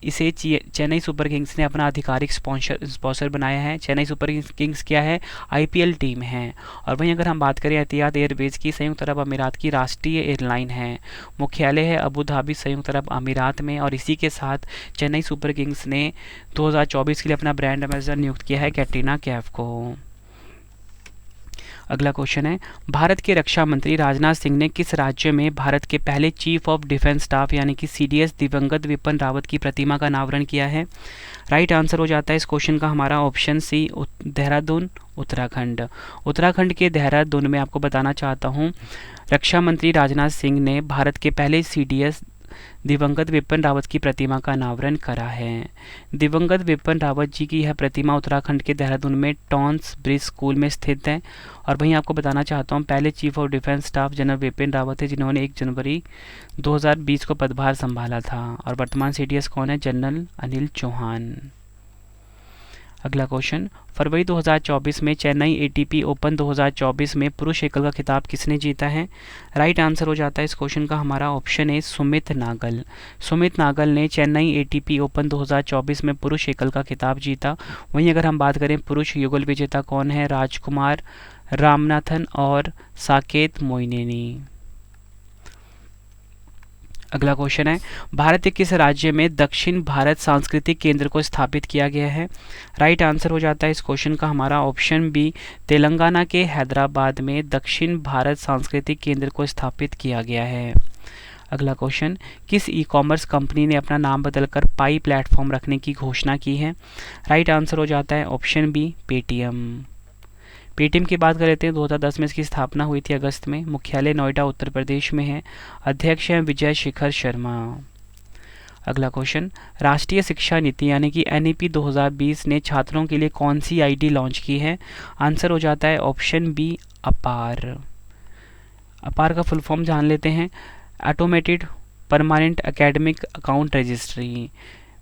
इसे चेन्नई सुपर किंग्स ने अपना आधिकारिक स्पॉन्सर बनाया है। चेन्नई सुपर किंग्स क्या है? IPL टीम है। और वहीं अगर हम बात करें एतिहाद एयरवेज की, संयुक्त अरब अमीरात की राष्ट्रीय एयरलाइन है। मुख्यालय है अबू धाबी, संयुक्त अरब अमीरात में। और इसी के साथ चेन्नई सुपर किंग्स ने 2024 के लिए अपना ब्रांड एम्बेसडर नियुक्त किया है कैटरीना कैफ को। अगला क्वेश्चन है, भारत के रक्षा मंत्री राजनाथ सिंह ने किस राज्य में भारत के पहले चीफ ऑफ डिफेंस स्टाफ यानी कि CDS दिवंगत विपिन रावत की प्रतिमा का अनावरण किया है? राइट आंसर हो जाता है इस क्वेश्चन का हमारा ऑप्शन सी, देहरादून उत्तराखंड। उत्तराखंड के देहरादून में आपको बताना चाहता हूँ, रक्षा मंत्री राजनाथ सिंह ने भारत के पहले CDS दिवंगत विपिन रावत की प्रतिमा का अनावरण करा है। दिवंगत विपिन रावत जी की यह प्रतिमा उत्तराखंड के देहरादून में टॉन्स ब्रिज स्कूल में स्थित है। और वहीं आपको बताना चाहता हूँ, पहले chief of defence staff general Vipin Rawat है जिन्होंने 1 जनवरी 2020 को पदभार संभाला था। और वर्तमान CDS कौन है? जनरल अनिल चौहान। अगला क्वेश्चन, फरवरी 2024 में चेन्नई ATP ओपन 2024 में पुरुष एकल का खिताब किसने जीता है? राइट आंसर हो जाता है इस क्वेश्चन का हमारा ऑप्शन है, सुमित नागल। सुमित नागल ने चेन्नई ATP ओपन 2024 में पुरुष एकल का खिताब जीता। वहीं अगर हम बात करें पुरुष युगल विजेता कौन है? राजकुमार रामनाथन और साकेत मोइनेनी। अगला क्वेश्चन है, भारत के किस राज्य में दक्षिण भारत सांस्कृतिक केंद्र को स्थापित किया गया है? राइट आंसर हो जाता है इस क्वेश्चन का हमारा ऑप्शन बी, तेलंगाना के हैदराबाद में दक्षिण भारत सांस्कृतिक केंद्र को स्थापित किया गया है। अगला क्वेश्चन, किस ई-कॉमर्स कंपनी ने अपना नाम बदलकर पाई प्लेटफॉर्म रखने की घोषणा की है? राइट आंसर हो जाता है ऑप्शन बी, पेटीएम। पेटीएम की बात कर लेते हैं, 2010 में इसकी स्थापना हुई थी अगस्त में। मुख्यालय नोएडा उत्तर प्रदेश में है। अध्यक्ष हैं विजय शेखर शर्मा। अगला क्वेश्चन, राष्ट्रीय शिक्षा नीति यानी कि NEP 2020 ने छात्रों के लिए कौन सी आईडी लॉन्च की है? आंसर हो जाता है ऑप्शन बी, अपार। अपार का फुल फॉर्म जान लेते हैं, automated permanent academic account registry.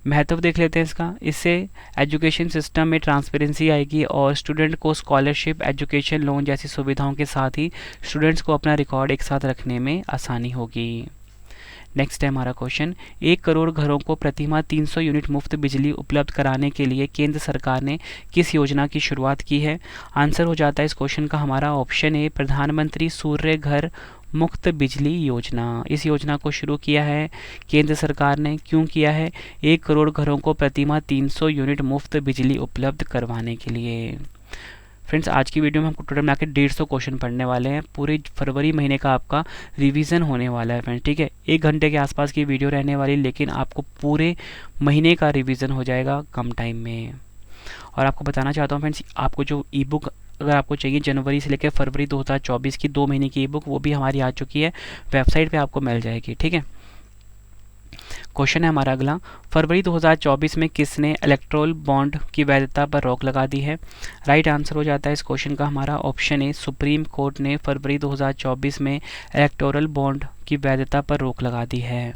महत्व देख लेते हैं इसका। इससे एजुकेशन सिस्टम में ट्रांसपेरेंसी आएगी और स्टूडेंट को स्कॉलरशिप, एजुकेशन लोन जैसी सुविधाओं के साथ ही स्टूडेंट्स को अपना रिकॉर्ड एक साथ रखने में आसानी होगी। नेक्स्ट है हमारा क्वेश्चन, 1 करोड़ घरों को प्रतिमाह 300 यूनिट मुफ्त बिजली उपलब्ध कराने के लिए केंद्र सरकार ने किस योजना की शुरुआत की है? आंसर हो जाता है इस क्वेश्चन का हमारा ऑप्शन ए, प्रधानमंत्री सूर्य घर मुफ्त बिजली योजना। इस योजना को शुरू किया है केंद्र सरकार ने। क्यों किया है? 1 करोड़ घरों को प्रतिमाह 300 यूनिट मुफ्त बिजली उपलब्ध करवाने के लिए। फ्रेंड्स, आज की वीडियो में हमको टोटल मिला के 150 क्वेश्चन पढ़ने वाले हैं। पूरे फरवरी महीने का आपका रिवीजन होने वाला है फ्रेंड्स, ठीक है। 1 घंटे के आसपास की वीडियो रहने वाली, लेकिन आपको पूरे महीने का रिवीजन हो जाएगा कम टाइम में। और आपको बताना चाहता हूँ फ्रेंड्स, आपको जो ई बुक अगर आपको चाहिए जनवरी से लेकर फरवरी 2024 की 2 महीने की ई बुक, वो भी हमारी आ चुकी है, वेबसाइट पे आपको मिल जाएगी, ठीक है। क्वेश्चन है हमारा अगला, फरवरी 2024 में किसने इलेक्टोरल बॉन्ड की वैधता पर रोक लगा दी है? राइट आंसर हो जाता है इस क्वेश्चन का हमारा ऑप्शन ए, सुप्रीम कोर्ट ने फरवरी 2024 में इलेक्टोरल बॉन्ड की वैधता पर रोक लगा दी है।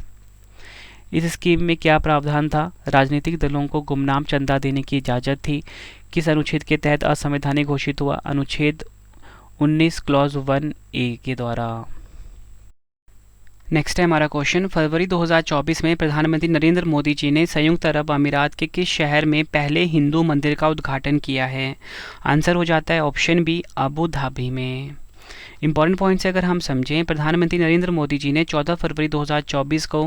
इस स्कीम में क्या प्रावधान था? राजनीतिक दलों को गुमनाम चंदा देने की इजाज़त थी। किस अनुच्छेद के तहत असंवैधानिक घोषित हुआ? अनुच्छेद 19 क्लॉज 1A के द्वारा। नेक्स्ट है हमारा क्वेश्चन, फरवरी 2024 में प्रधानमंत्री नरेंद्र मोदी जी ने संयुक्त अरब अमीरात के किस शहर में पहले हिंदू मंदिर का उद्घाटन किया है? आंसर हो जाता है ऑप्शन बी, अबू धाबी में। इंपॉर्टेंट पॉइंट्स अगर हम समझें, प्रधानमंत्री नरेंद्र मोदी जी ने 14 फरवरी 2024 को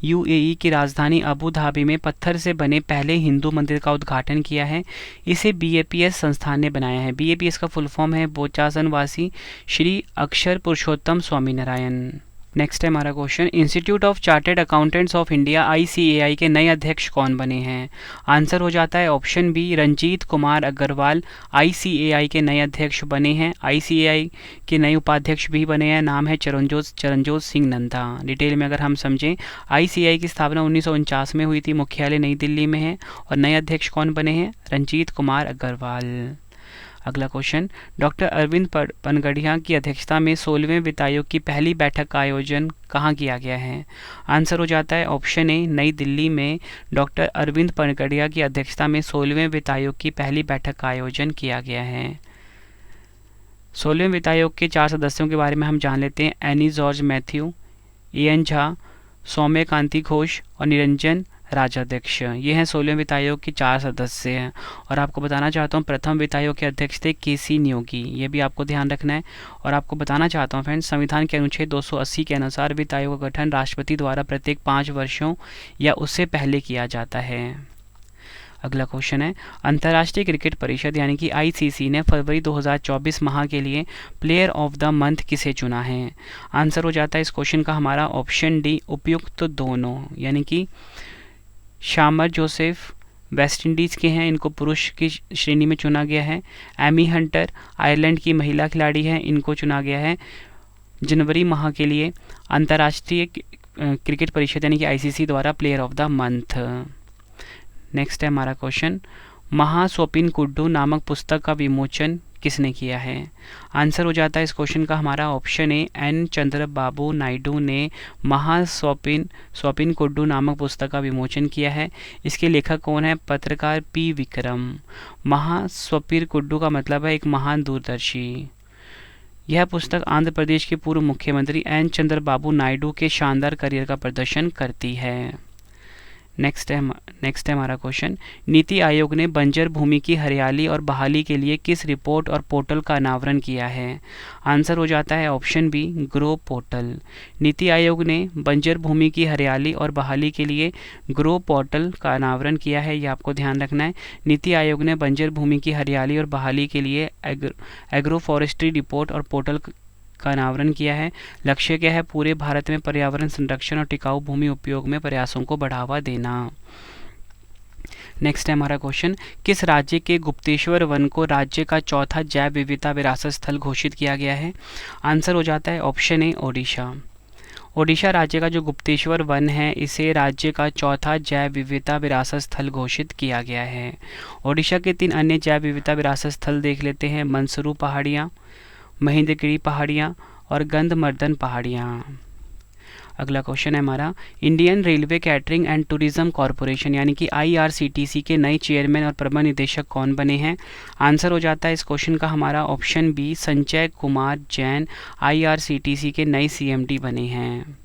UAE की राजधानी अबू धाबी में पत्थर से बने पहले हिंदू मंदिर का उद्घाटन किया है। इसे BAPS संस्थान ने बनाया है। BAPS का फुल फॉर्म है बोचासनवासी श्री अक्षर पुरुषोत्तम स्वामीनारायण। नेक्स्ट है हमारा question, institute of chartered accountants of India ICAI के नए अध्यक्ष कौन बने हैं? आंसर हो जाता है option B, Ranjit Kumar Agarwal ICAI के नए अध्यक्ष बने हैं। ICAI के नए उपाध्यक्ष भी बने हैं, नाम है चरणजोत सिंह नंदा। डिटेल में अगर हम समझें, ICAI की स्थापना 1949 में हुई थी, मुख्यालय नई दिल्ली में है, और नए अध्यक्ष कौन बने हैं? रंजीत कुमार अग्रवाल। अगला क्वेश्चन, डॉक्टर अरविंद पनगड़िया की अध्यक्षता में 16वें वित्त आयोग की पहली बैठक का आयोजन कहाँ किया गया है? आंसर हो जाता है ऑप्शन ए, नई दिल्ली में डॉक्टर अरविंद पनगड़िया की अध्यक्षता में 16वें वित्त आयोग की पहली बैठक का आयोजन किया गया है। 16वें वित्त आयोग के 4 सदस्यों के बारे में हम जान लेते हैं, एनी जॉर्ज मैथ्यू, AN झा, सौम्य कांति घोष और निरंजन राजाध्यक्ष। ये हैं 16वें वित्त आयोग के 4 सदस्य हैं। और आपको बताना चाहता हूँ, प्रथम वित्त आयोग के अध्यक्ष थे KC नियोगी, ये भी आपको ध्यान रखना है। और आपको बताना चाहता हूँ फ्रेंड्स, संविधान के अनुच्छेद 280 के अनुसार वित्त आयोग का गठन राष्ट्रपति द्वारा प्रत्येक 5 वर्षों या उससे पहले किया जाता है। अगला क्वेश्चन है, अंतर्राष्ट्रीय क्रिकेट परिषद यानी कि ICC ने फरवरी 2024 माह के लिए प्लेयर ऑफ द मंथ किसे चुना है? आंसर हो जाता है इस क्वेश्चन का हमारा ऑप्शन डी, उपयुक्त दोनों, यानी कि शामर जोसेफ वेस्ट इंडीज़ के हैं, इनको पुरुष की श्रेणी में चुना गया है। एमी हंटर आयरलैंड की महिला खिलाड़ी हैं, इनको चुना गया है जनवरी माह के लिए अंतर्राष्ट्रीय क्रिकेट परिषद यानी कि ICC द्वारा player of the month. Next है हमारा क्वेश्चन, महास्वपिन कुड्डू नामक पुस्तक का विमोचन किसने किया है? आंसर हो जाता है इस क्वेश्चन का हमारा ऑप्शन ए, N चंद्रबाबू नायडू ने महास्वपिन कुड्डू नामक पुस्तक का विमोचन किया है। इसके लेखक कौन है? पत्रकार P विक्रम। महास्वपिन कुड्डू का मतलब है एक महान दूरदर्शी। यह पुस्तक आंध्र प्रदेश के पूर्व मुख्यमंत्री N चंद्रबाबू नायडू के शानदार करियर का प्रदर्शन करती है। नेक्स्ट है हमारा क्वेश्चन, नीति आयोग ने बंजर भूमि की हरियाली और बहाली के लिए किस रिपोर्ट और पोर्टल का अनावरण किया है? आंसर हो जाता है option B, grow portal. NITI Aayog ने बंजर भूमि की हरियाली और बहाली के लिए ग्रो पोर्टल का अनावरण किया है, ये आपको ध्यान रखना है। नीति आयोग ने बंजर भूमि की हरियाली और बहाली के लिए एग्रो फॉरेस्ट्री रिपोर्ट और पोर्टल का अनावरण किया है। लक्ष्य क्या है? पूरे भारत में पर्यावरण संरक्षण और टिकाऊ भूमि उपयोग में प्रयासों को बढ़ावा देना। नेक्स्ट है हमारा क्वेश्चन, किस राज्य के गुप्तेश्वर वन को राज्य का चौथा जैव विविधता विरासत स्थल घोषित किया गया है? आंसर हो जाता है ऑप्शन ए, ओडिशा। ओडिशा राज्य का जो गुप्तेश्वर वन है इसे राज्य का चौथा जैव विविधता विरासत स्थल घोषित किया गया है। ओडिशा के 3 अन्य जैव विविधता विरासत स्थल देख लेते हैं, मंसरू पहाड़ियाँ, महेंद्रगिरी पहाड़ियाँ और गंधमर्दन पहाड़ियाँ। अगला क्वेश्चन है हमारा, Indian railway catering and tourism corporation यानी कि IRCTC के नए चेयरमैन और प्रबंध निदेशक कौन बने हैं? आंसर हो जाता है इस क्वेश्चन का हमारा option B, Sanjay Kumar Jain IRCTC के नए CMD बने हैं।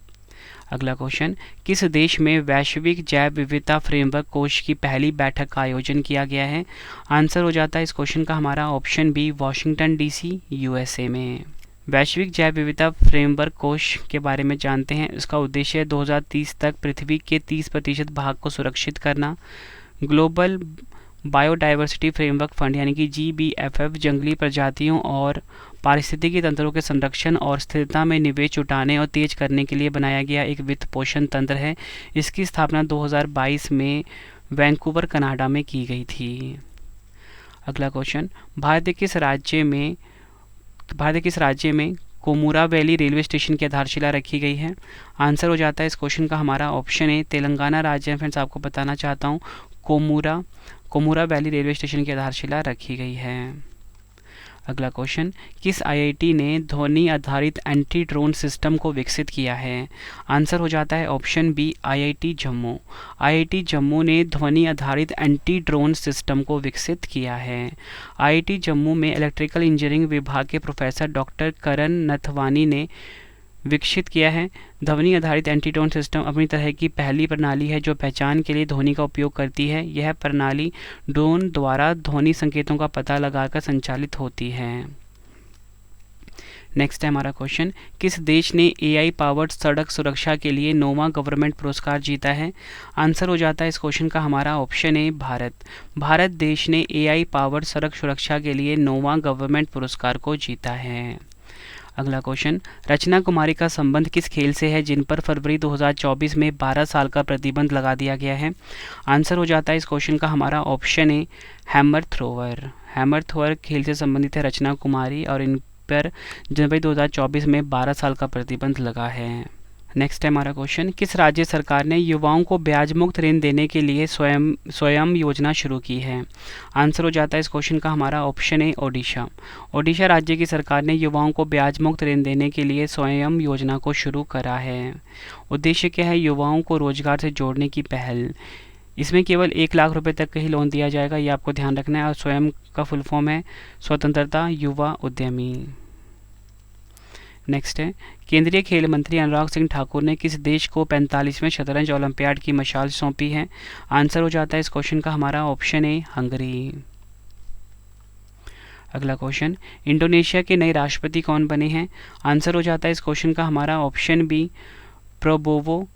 अगला क्वेश्चन, किस देश में वैश्विक जैव विविधता फ्रेमवर्क कोष की पहली बैठक का आयोजन किया गया है? आंसर हो जाता है इस क्वेश्चन का हमारा option B, Washington DC USA में। वैश्विक जैव विविधता फ्रेमवर्क कोष के बारे में जानते हैं। इसका उद्देश्य 2030 तक पृथ्वी के 30% भाग को सुरक्षित करना। ग्लोबल बायोडाइवर्सिटी फ्रेमवर्क फंड यानी कि GBFF जंगली प्रजातियों और पारिस्थितिकी तंत्रों के संरक्षण और स्थिरता में निवेश जुटाने और तेज करने के लिए बनाया गया एक वित्त पोषण तंत्र है। इसकी स्थापना 2022 में वैंकूवर कनाडा में की गई थी। अगला क्वेश्चन, भारत के किस राज्य में कोमुरा वैली रेलवे स्टेशन की आधारशिला रखी गई है? आंसर हो जाता है इस क्वेश्चन का हमारा ऑप्शन ए, तेलंगाना राज्य में। फ्रेंड्स आपको बताना चाहता हूँ कोमुरा वैली रेलवे स्टेशन की आधारशिला रखी गई है। अगला क्वेश्चन, किस IIT ने ध्वनि आधारित एंटी ड्रोन सिस्टम को विकसित किया है? आंसर हो जाता है option B, IIT Jammu. IIT Jammu ने ध्वनि आधारित एंटी ड्रोन सिस्टम को विकसित किया है। IIT जम्मू में इलेक्ट्रिकल इंजीनियरिंग विभाग के प्रोफेसर डॉक्टर करण नथवानी ने विकसित किया है। ध्वनि आधारित एंटी ड्रोन सिस्टम अपनी तरह की पहली प्रणाली है जो पहचान के लिए ध्वनि का उपयोग करती है। यह प्रणाली ड्रोन द्वारा ध्वनि संकेतों का पता लगाकर संचालित होती है। नेक्स्ट है हमारा क्वेश्चन, किस देश ने AI पावर्ड सड़क सुरक्षा के लिए नोवा गवर्नमेंट पुरस्कार जीता है? आंसर हो जाता है इस क्वेश्चन का हमारा ऑप्शन ए, भारत देश ने AI पावर्ड सड़क सुरक्षा के लिए नोवा गवर्नमेंट पुरस्कार को जीता है। अगला क्वेश्चन, रचना कुमारी का संबंध किस खेल से है जिन पर फरवरी 2024 में 12 साल का प्रतिबंध लगा दिया गया है? आंसर हो जाता है इस क्वेश्चन का हमारा ऑप्शन ए, हैमर थ्रोअर खेल से संबंधित है रचना कुमारी और इन पर जनवरी 2024 में 12 साल का प्रतिबंध लगा है। नेक्स्ट है हमारा क्वेश्चन, किस राज्य सरकार ने युवाओं को ब्याज मुक्त ऋण देने के लिए स्वयं योजना शुरू की है? आंसर हो जाता है इस क्वेश्चन का हमारा ऑप्शन ए, ओडिशा राज्य की सरकार ने युवाओं को ब्याज मुक्त ऋण देने के लिए स्वयं योजना को शुरू करा है। उद्देश्य क्या है? युवाओं को रोजगार से जोड़ने की पहल। इसमें केवल 1 लाख रुपए तक का ही लोन दिया जाएगा, ये आपको ध्यान रखना है। और स्वयं का फुल फॉर्म है स्वतंत्रता युवा उद्यमी। नेक्स्ट है, केंद्रीय खेल मंत्री अनुराग सिंह ठाकुर ने किस देश को 45वें शतरंज ओलंपियाड की मशाल सौंपी है? आंसर हो जाता है इस क्वेश्चन का हमारा ऑप्शन ए, हंगरी। अगला क्वेश्चन, इंडोनेशिया के नए राष्ट्रपति कौन बने हैं? आंसर हो जाता है इस क्वेश्चन का हमारा option B, Prabowo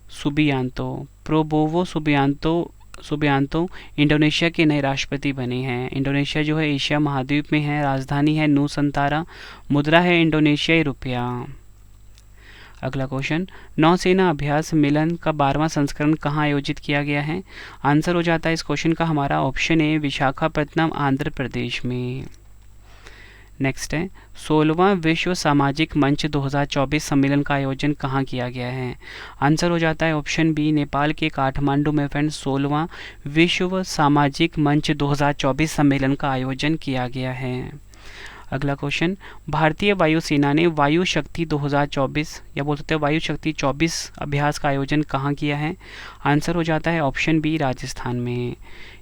Subianto Indonesia के नए राष्ट्रपति बने हैं। इंडोनेशिया जो है एशिया महाद्वीप में है। राजधानी है नूसंतारा। मुद्रा है इंडोनेशियाई रुपया। अगला क्वेश्चन, नौसेना अभ्यास मिलन का 12वां संस्करण कहाँ आयोजित किया गया है? आंसर हो जाता है इस क्वेश्चन का हमारा ऑप्शन ए, विशाखापत्तनम आंध्र प्रदेश में। नेक्स्ट है, 16वां विश्व सामाजिक मंच 2024 सम्मेलन का आयोजन कहाँ किया गया है? आंसर हो जाता है ऑप्शन बी, नेपाल के काठमांडू में फ्रेंड्स 16वां विश्व सामाजिक मंच 2024 सम्मेलन का आयोजन किया गया है। अगला क्वेश्चन, भारतीय वायुसेना ने वायु शक्ति 2024 या बोल सकते हैं वायु शक्ति 24 अभ्यास का आयोजन कहाँ किया है? आंसर हो जाता है ऑप्शन बी, राजस्थान में।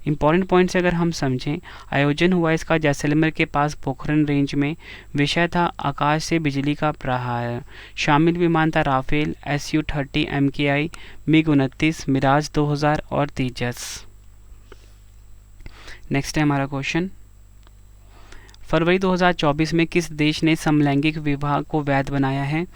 इंपॉर्टेंट पॉइंट्स अगर हम समझें, आयोजन हुआ इसका जैसलमेर के पास पोखरण रेंज में। विषय था आकाश से बिजली का प्रहार। शामिल विमान था Rafale, Su-30 MKI, MiG-29, Miraj 2000 और तेजस। नेक्स्ट है हमारा क्वेश्चन, फरवरी 2024 में किस देश ने समलैंगिक विवाह को वैध बनाया है?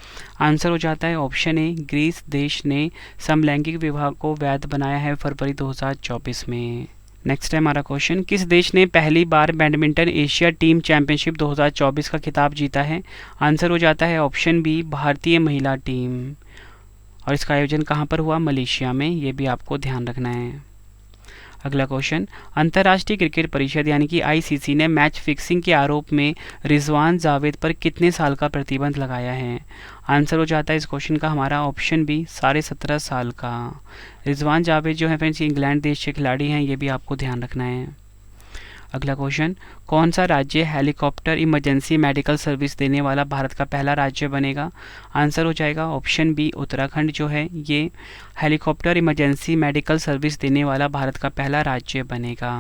आंसर हो जाता है ऑप्शन ए, ग्रीस देश ने समलैंगिक विवाह को वैध बनाया है फरवरी 2024 में। नेक्स्ट है हमारा क्वेश्चन, किस देश ने पहली बार बैडमिंटन एशिया टीम चैंपियनशिप 2024 का खिताब जीता है? आंसर हो जाता है ऑप्शन बी, भारतीय महिला टीम। और इसका आयोजन कहाँ पर हुआ? मलेशिया में। ये भी आपको ध्यान रखना है। अगला क्वेश्चन, अंतर्राष्ट्रीय क्रिकेट परिषद यानी कि आईसीसी ने मैच फिक्सिंग के आरोप में रिजवान जावेद पर कितने साल का प्रतिबंध लगाया है? आंसर हो जाता है इस क्वेश्चन का हमारा ऑप्शन बी 17.5 साल का। रिजवान जावेद जो है फ्रेंड्स इंग्लैंड देश के खिलाड़ी हैं, ये भी आपको ध्यान रखना है। अगला क्वेश्चन, कौन सा राज्य हेलीकॉप्टर इमरजेंसी मेडिकल सर्विस देने वाला भारत का पहला राज्य बनेगा? आंसर हो जाएगा ऑप्शन बी उत्तराखंड जो है ये हेलीकॉप्टर इमरजेंसी मेडिकल सर्विस देने वाला भारत का पहला राज्य बनेगा।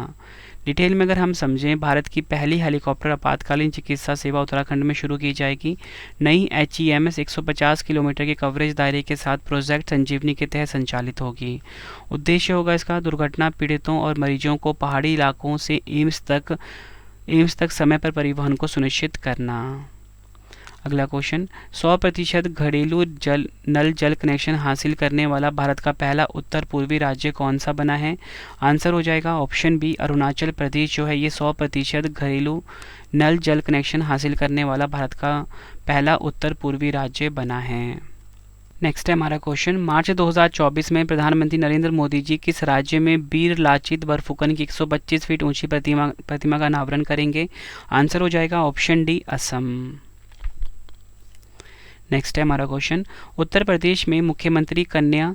डिटेल में अगर हम समझें, भारत की पहली हेलीकॉप्टर आपातकालीन चिकित्सा सेवा उत्तराखंड में शुरू की जाएगी। नई HEMS 150 किलोमीटर के कवरेज दायरे के साथ प्रोजेक्ट संजीवनी के तहत संचालित होगी। उद्देश्य होगा इसका दुर्घटना पीड़ितों और मरीजों को पहाड़ी इलाकों से एम्स तक समय पर परिवहन को सुनिश्चित करना। अगला क्वेश्चन, 100% घरेलू नल जल कनेक्शन हासिल करने वाला भारत का पहला उत्तर पूर्वी राज्य कौन सा बना है? आंसर हो जाएगा ऑप्शन बी अरुणाचल प्रदेश जो है ये 100% घरेलू नल जल कनेक्शन हासिल करने वाला भारत का पहला उत्तर पूर्वी राज्य बना है। नेक्स्ट है हमारा क्वेश्चन, मार्च 2024 में प्रधानमंत्री नरेंद्र मोदी जी किस राज्य में बीर लाचित बरफुकन की 125 फीट ऊंची प्रतिमा का अनावरण करेंगे? आंसर हो जाएगा ऑप्शन डी असम। नेक्स्ट है हमारा क्वेश्चन, उत्तर प्रदेश में मुख्यमंत्री कन्या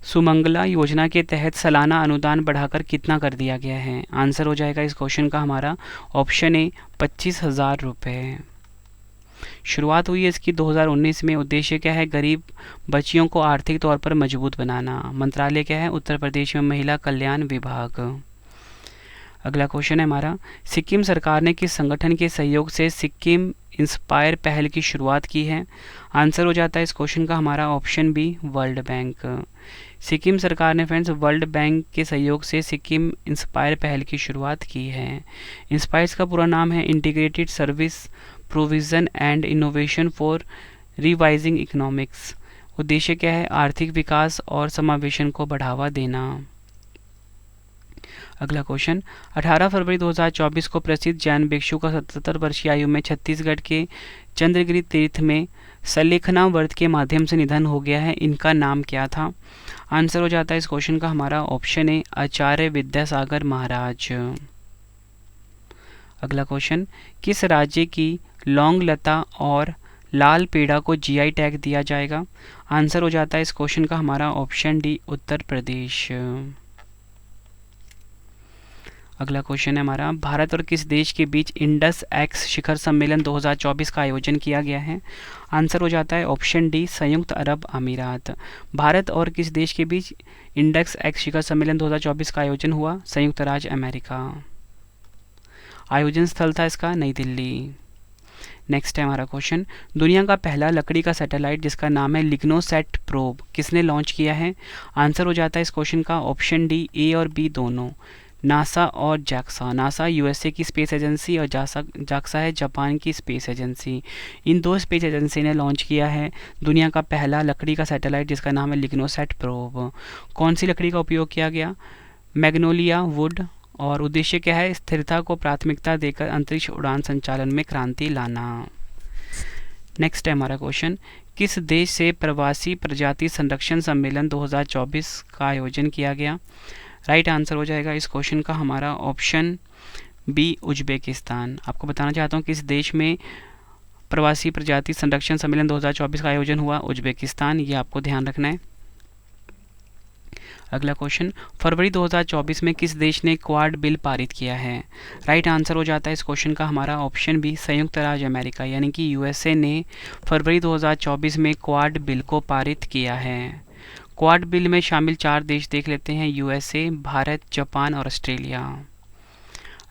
सुमंगला योजना के तहत सालाना अनुदान बढ़ाकर कितना कर दिया गया है? आंसर हो जाएगा इस क्वेश्चन का हमारा ऑप्शन ए 25,000 रुपये। शुरुआत हुई है इसकी 2019 में। उद्देश्य क्या है? गरीब बच्चियों को आर्थिक तौर पर मजबूत बनाना। मंत्रालय क्या है? उत्तर प्रदेश में महिला कल्याण विभाग। अगला क्वेश्चन है हमारा, सिक्किम सरकार ने किस संगठन के सहयोग से सिक्किम इंस्पायर पहल की शुरुआत की है? आंसर हो जाता है इस क्वेश्चन का हमारा option B world bank. Sikkim सरकार ने फ्रेंड्स वर्ल्ड बैंक के सहयोग से सिक्किम इंस्पायर पहल की शुरुआत की है। इंस्पायर्स का पूरा नाम है integrated service provision and innovation for revising economics. उद्देश्य क्या है? आर्थिक विकास और समावेशन को बढ़ावा देना। अगला क्वेश्चन, 18 फरवरी 2024 को प्रसिद्ध जैन भिक्षु का 77 वर्षीय आयु में छत्तीसगढ़ के चंद्रगिरी तीर्थ में सलेखना व्रत के माध्यम से निधन हो गया है। इनका नाम क्या था? आंसर हो जाता है इस क्वेश्चन का हमारा ऑप्शन ए आचार्य विद्यासागर महाराज। अगला क्वेश्चन, किस राज्य की लौंग लता और लाल पेड़ा को GI टैग दिया जाएगा? आंसर हो जाता है इस क्वेश्चन का हमारा ऑप्शन डी उत्तर प्रदेश। अगला क्वेश्चन है हमारा, भारत और किस देश के बीच इंडस एक्स शिखर सम्मेलन 2024 का आयोजन किया गया है? आंसर हो जाता है ऑप्शन डी संयुक्त अरब अमीरात। भारत और किस देश के बीच इंडस एक्स शिखर सम्मेलन 2024 का आयोजन हुआ? संयुक्त राज्य अमेरिका। आयोजन स्थल था इसका नई दिल्ली। नेक्स्ट है हमारा क्वेश्चन, दुनिया का पहला लकड़ी का सैटेलाइट जिसका नाम है लिग्नोसैट प्रोब किसने लॉन्च किया है? आंसर हो जाता है इस क्वेश्चन का ऑप्शन डी ए और बी दोनों, नासा और जैक्सा। नासा USA की स्पेस एजेंसी और जैक्सा है जापान की स्पेस एजेंसी। इन दो स्पेस एजेंसी ने लॉन्च किया है दुनिया का पहला लकड़ी का सैटेलाइट जिसका नाम है लिग्नोसैट प्रोब। कौन सी लकड़ी का उपयोग किया गया? Magnolia would. और उद्देश्य क्या है? स्थिरता को प्राथमिकता देकर अंतरिक्ष उड़ान संचालन में क्रांति लाना। नेक्स्ट है हमारा क्वेश्चन, किस देश से प्रवासी प्रजाति संरक्षण सम्मेलन 2024 का आयोजन किया गया? राइट आंसर हो जाएगा इस क्वेश्चन का हमारा ऑप्शन बी उज्बेकिस्तान। आपको बताना चाहता हूँ किस देश में प्रवासी प्रजाति संरक्षण सम्मेलन 2024 का आयोजन हुआ? उज्बेकिस्तान। ये आपको ध्यान रखना है। अगला क्वेश्चन, फरवरी 2024 में किस देश ने क्वाड बिल पारित किया है? राइट आंसर हो जाता है इस क्वेश्चन का हमारा ऑप्शन बी संयुक्त राज्य अमेरिका, यानी कि USA ने फरवरी 2024 में क्वाड बिल को पारित किया है। क्वाड बिल में शामिल 4 देश देख लेते हैं, USA, भारत, जापान और ऑस्ट्रेलिया।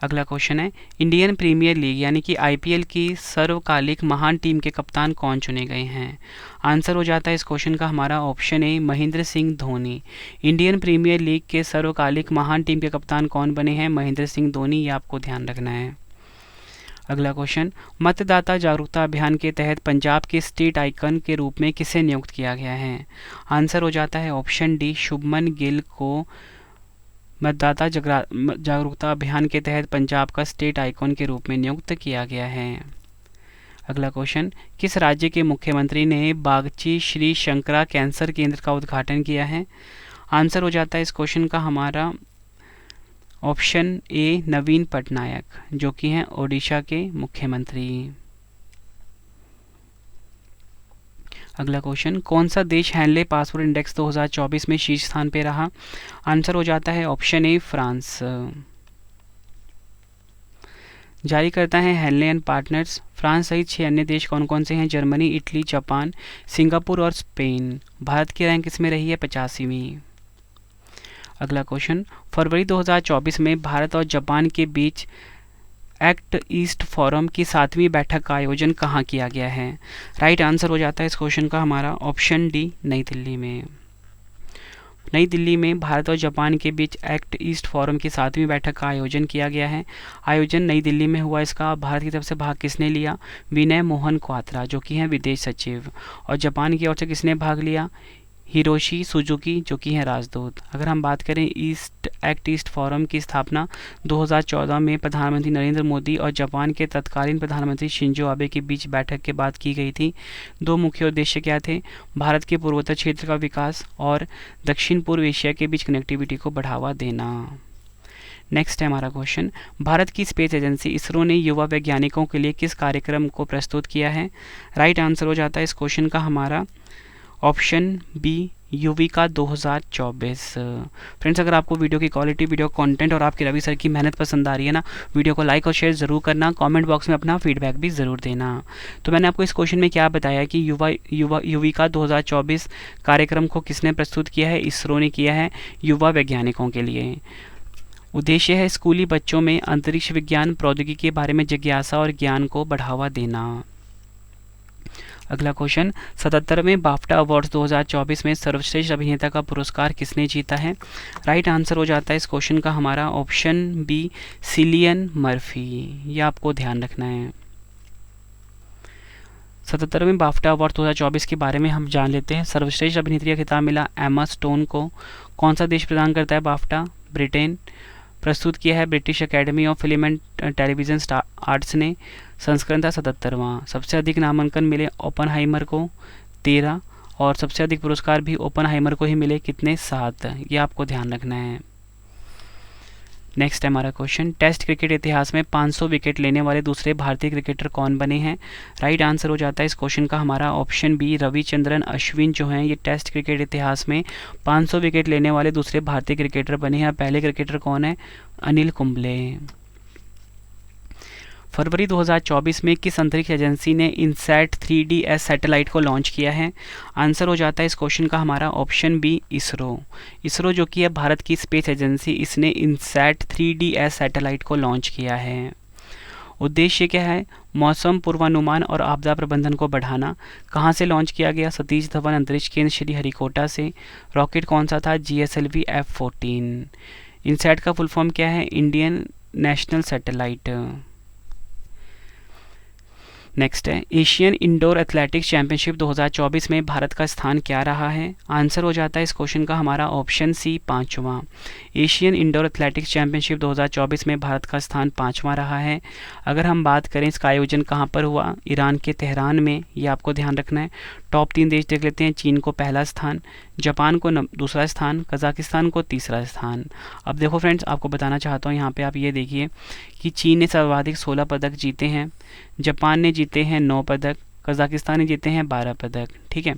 अगला क्वेश्चन है, इंडियन प्रीमियर लीग यानी कि IPL की सर्वकालिक महान टीम के कप्तान कौन चुने गए हैं? आंसर हो जाता है इस क्वेश्चन का हमारा option A Mahendra Singh Dhoni. Indian Premier League के सर्वकालिक महान टीम के कप्तान कौन बने हैं? महेंद्र सिंह धोनी। ये आपको ध्यान रखना है। अगला क्वेश्चन, मतदाता जागरूकता अभियान के तहत पंजाब के स्टेट आइकन के रूप में किसे नियुक्त किया गया है? आंसर हो जाता है ऑप्शन डी शुभमन गिल को मतदाता जागरूकता अभियान के तहत पंजाब का स्टेट आइकॉन के रूप में नियुक्त किया गया है। अगला क्वेश्चन, किस राज्य के मुख्यमंत्री ने बागची श्री शंकरा कैंसर केंद्र का उद्घाटन किया है? आंसर हो जाता है इस क्वेश्चन का हमारा ऑप्शन ए नवीन पटनायक जो कि हैं ओडिशा के मुख्यमंत्री। अगला क्वेश्चन, कौन सा देश हैंडले पासपोर्ट इंडेक्स 2024 में शीर्ष स्थान पे रहा? आंसर हो जाता है ऑप्शन ए फ्रांस। जारी करता है हैंडले एंड पार्टनर्स। फ्रांस सहित 6 अन्य देश कौन कौन से हैं? जर्मनी, इटली, जापान, सिंगापुर और स्पेन। भारत की रैंक इसमें रही है 85वीं। अगला क्वेश्चन, फरवरी 2024 में भारत और जापान के बीच एक्ट ईस्ट फोरम की 7वीं बैठक का आयोजन कहाँ किया गया है? राइट आंसर हो जाता है इस क्वेश्चन का हमारा ऑप्शन डी, नई दिल्ली में। नई दिल्ली में भारत और जापान के बीच एक्ट ईस्ट फोरम की 7वीं बैठक का आयोजन किया गया है। आयोजन नई दिल्ली में हुआ। इसका भारत की तरफ से भाग किसने लिया? विनय मोहन क्वात्रा जो कि हैं विदेश सचिव। और जापान की ओर से किसने भाग लिया? हिरोशी सुजुकी जो कि हैं राजदूत। अगर हम बात करें एक्ट ईस्ट फोरम की स्थापना 2014 में प्रधानमंत्री नरेंद्र मोदी और जापान के तत्कालीन प्रधानमंत्री शिंजो आबे के बीच बैठक के बाद की गई थी। 2 मुख्य उद्देश्य क्या थे? भारत के पूर्वोत्तर क्षेत्र का विकास और दक्षिण पूर्व एशिया के बीच कनेक्टिविटी को बढ़ावा देना। नेक्स्ट है हमारा क्वेश्चन, भारत की स्पेस एजेंसी इसरो ने युवा वैज्ञानिकों के लिए किस कार्यक्रम को प्रस्तुत किया है? राइट आंसर हो जाता है इस क्वेश्चन का हमारा ऑप्शन बी, युविका 2024। फ्रेंड्स, अगर आपको वीडियो की क्वालिटी, वीडियो कंटेंट और आपकी रवि सर की मेहनत पसंद आ रही है ना, वीडियो को लाइक और शेयर ज़रूर करना। कमेंट बॉक्स में अपना फीडबैक भी ज़रूर देना। तो मैंने आपको इस क्वेश्चन में क्या बताया कि युविका 2024 कार्यक्रम को किसने प्रस्तुत किया है? इसरो ने किया है युवा वैज्ञानिकों के लिए। उद्देश्य है स्कूली बच्चों में अंतरिक्ष विज्ञान प्रौद्योगिकी के बारे में जिज्ञासा और ज्ञान को बढ़ावा देना। अगला क्वेश्चन, 77वें बाफ्टा अवार्ड्स 2024 में सर्वश्रेष्ठ अभिनेता का पुरस्कार किसने जीता है? राइट आंसर हो जाता है इस क्वेश्चन का हमारा ऑप्शन बी, सिलियन मर्फी। ये आपको ध्यान रखना है। 77वें बाफ्टा अवार्ड 2024 के बारे में हम जान लेते हैं। सर्वश्रेष्ठ अभिनेत्री का खिताब मिला एमा स्टोन को। कौन सा देश प्रदान करता है बाफ्टा? ब्रिटेन। प्रस्तुत किया है British academy of film and television arts ने। संस्करण था 77वां। सबसे अधिक नामांकन मिले ओपनहाइमर को 13 और सबसे अधिक पुरस्कार भी ओपनहाइमर को ही मिले। कितने? 7। ये आपको ध्यान रखना है। नेक्स्ट है हमारा क्वेश्चन, टेस्ट क्रिकेट इतिहास में 500 विकेट लेने वाले दूसरे भारतीय क्रिकेटर कौन बने हैं? राइट आंसर हो जाता है इस क्वेश्चन का हमारा ऑप्शन बी, रविचंद्रन अश्विन जो हैं ये टेस्ट क्रिकेट इतिहास में 500 विकेट लेने वाले दूसरे भारतीय क्रिकेटर बने हैं। पहले क्रिकेटर कौन है? अनिल कुंबले। फरवरी 2024 में किस अंतरिक्ष एजेंसी ने इनसैट 3DS सैटेलाइट को लॉन्च किया है? आंसर हो जाता है इस क्वेश्चन का हमारा ऑप्शन बी, इसरो। इसरो जो कि है भारत की स्पेस एजेंसी, इसने इनसैट 3DS सैटेलाइट को लॉन्च किया है। उद्देश्य क्या है? मौसम पूर्वानुमान और आपदा प्रबंधन को बढ़ाना। कहाँ से लॉन्च किया गया? सतीश धवन अंतरिक्ष केंद्र श्रीहरिकोटा से। रॉकेट कौन सा था? GSLV F-14। इनसैट का फुल फॉर्म क्या है? Indian national satellite. नेक्स्ट है, एशियन इंडोर एथलेटिक्स चैंपियनशिप 2024 में भारत का स्थान क्या रहा है? आंसर हो जाता है इस क्वेश्चन का हमारा ऑप्शन सी, 5वां। एशियन इंडोर एथलेटिक्स चैंपियनशिप 2024 में भारत का स्थान 5वां रहा है। अगर हम बात करें इसका आयोजन कहाँ पर हुआ? ईरान के तेहरान में। ये आपको ध्यान रखना है। टॉप 3 देश देख लेते हैं। चीन को पहला स्थान, जापान को दूसरा स्थान, कजाकिस्तान को तीसरा स्थान। अब देखो फ्रेंड्स, आपको बताना चाहता हूँ यहाँ पे आप ये देखिए कि चीन ने सर्वाधिक 16 पदक जीते हैं, जापान ने जीते हैं 9 पदक, कजाकिस्तान ने जीते हैं 12 पदक। ठीक है,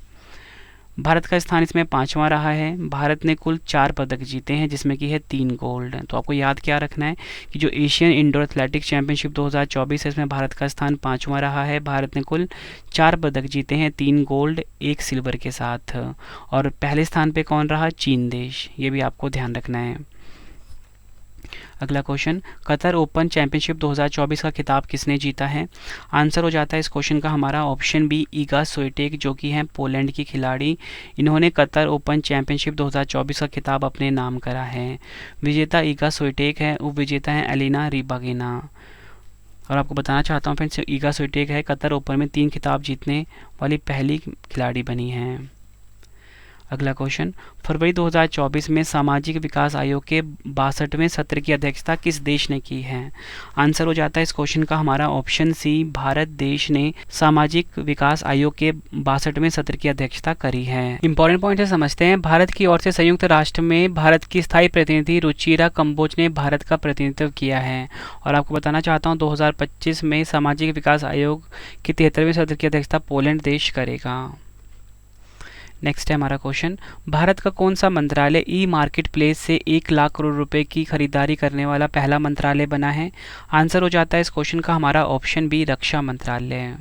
भारत का स्थान इसमें 5वां रहा है। भारत ने कुल 4 पदक जीते हैं जिसमें कि है 3 गोल्ड। तो आपको याद क्या रखना है कि जो एशियन इंडोर एथलेटिक्स चैंपियनशिप 2024 है इसमें भारत का स्थान 5वां रहा है। भारत ने कुल 4 पदक जीते हैं, 3 गोल्ड 1 सिल्वर के साथ। और पहले स्थान पे कौन रहा? चीन देश। ये भी आपको ध्यान रखना है। अगला क्वेश्चन, कतर ओपन चैंपियनशिप 2024 का खिताब किसने जीता है? आंसर हो जाता है इस क्वेश्चन का हमारा ऑप्शन बी, ईगा स्विएटेक जो कि हैं पोलैंड की खिलाड़ी। इन्होंने कतर ओपन चैंपियनशिप 2024 का खिताब अपने नाम करा है। विजेता ईगा स्विएटेक है, उपविजेता हैं एलिना रिबागिना। और आपको बताना चाहता हूँ फ्रेंड्स, ईगा स्विएटेक है कतर ओपन में 3 खिताब जीतने वाली पहली खिलाड़ी बनी हैं। अगला क्वेश्चन, फरवरी 2024 में सामाजिक विकास आयोग के 62वें सत्र की अध्यक्षता किस देश ने की है? आंसर हो जाता है इस क्वेश्चन का हमारा ऑप्शन सी, भारत देश ने सामाजिक विकास आयोग के 62वें सत्र की अध्यक्षता करी है। इंपॉर्टेंट पॉइंट है, समझते हैं। भारत की ओर से संयुक्त राष्ट्र में भारत की स्थायी प्रतिनिधि रुचिरा कंबोज ने भारत का प्रतिनिधित्व किया है। और आपको बताना चाहता हूँ 2025 में सामाजिक विकास आयोग की 73वें सत्र की अध्यक्षता पोलैंड देश करेगा। नेक्स्ट है हमारा क्वेश्चन, भारत का कौन सा मंत्रालय ई मार्केट प्लेस से 1 लाख करोड़ रुपए की खरीदारी करने वाला पहला मंत्रालय बना है? आंसर हो जाता है इस क्वेश्चन का हमारा ऑप्शन बी, रक्षा मंत्रालय।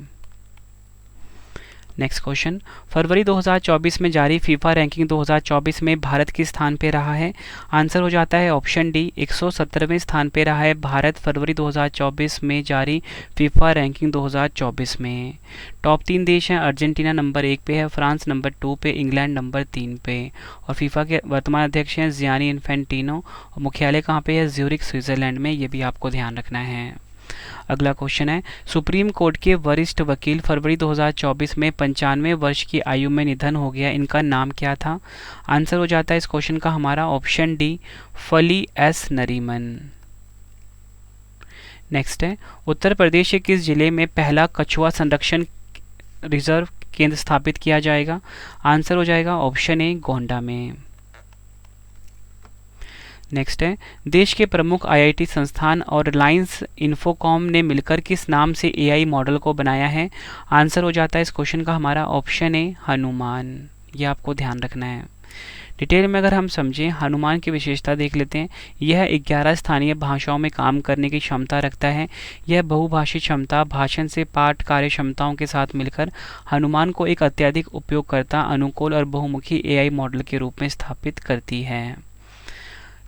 नेक्स्ट क्वेश्चन, फरवरी 2024 में जारी फीफा रैंकिंग 2024 में भारत किस स्थान पे रहा है? आंसर हो जाता है ऑप्शन डी, 117वें स्थान पे रहा है भारत फरवरी 2024 में जारी फीफा रैंकिंग 2024 में। टॉप 3 देश हैं, अर्जेंटीना नंबर 1 पे है, फ्रांस नंबर 2 पे, इंग्लैंड नंबर 3 पे। और फीफा के वर्तमान अध्यक्ष हैं जियानी इन्फेंटिनो और मुख्यालय कहाँ पे है? ज्यूरिख स्विट्जरलैंड में। ये भी आपको ध्यान रखना है। अगला क्वेश्चन है, सुप्रीम कोर्ट के वरिष्ठ वकील फरवरी 2024 में 95 वर्ष की आयु में निधन हो गया, इनका नाम क्या था? आंसर हो जाता है इस क्वेश्चन का हमारा ऑप्शन डी, फली एस नरीमन। नेक्स्ट है, उत्तर प्रदेश के किस जिले में पहला कछुआ संरक्षण रिजर्व केंद्र स्थापित किया जाएगा? आंसर हो जाएगा ऑप्शन ए, गोंडा में। नेक्स्ट है, देश के प्रमुख आईआईटी संस्थान और रिलायंस इन्फोकॉम ने मिलकर किस नाम से एआई मॉडल को बनाया है? आंसर हो जाता है इस क्वेश्चन का हमारा ऑप्शन ए, हनुमान। ये आपको ध्यान रखना है। डिटेल में अगर हम समझें, हनुमान की विशेषता देख लेते हैं। यह 11 स्थानीय भाषाओं में काम करने की क्षमता रखता है। यह बहुभाषी क्षमता, भाषण से पाठ कार्य क्षमताओं के साथ मिलकर हनुमान को एक अत्यधिक उपयोगकर्ता अनुकूल और बहुमुखी एआई मॉडल के रूप में स्थापित करती है।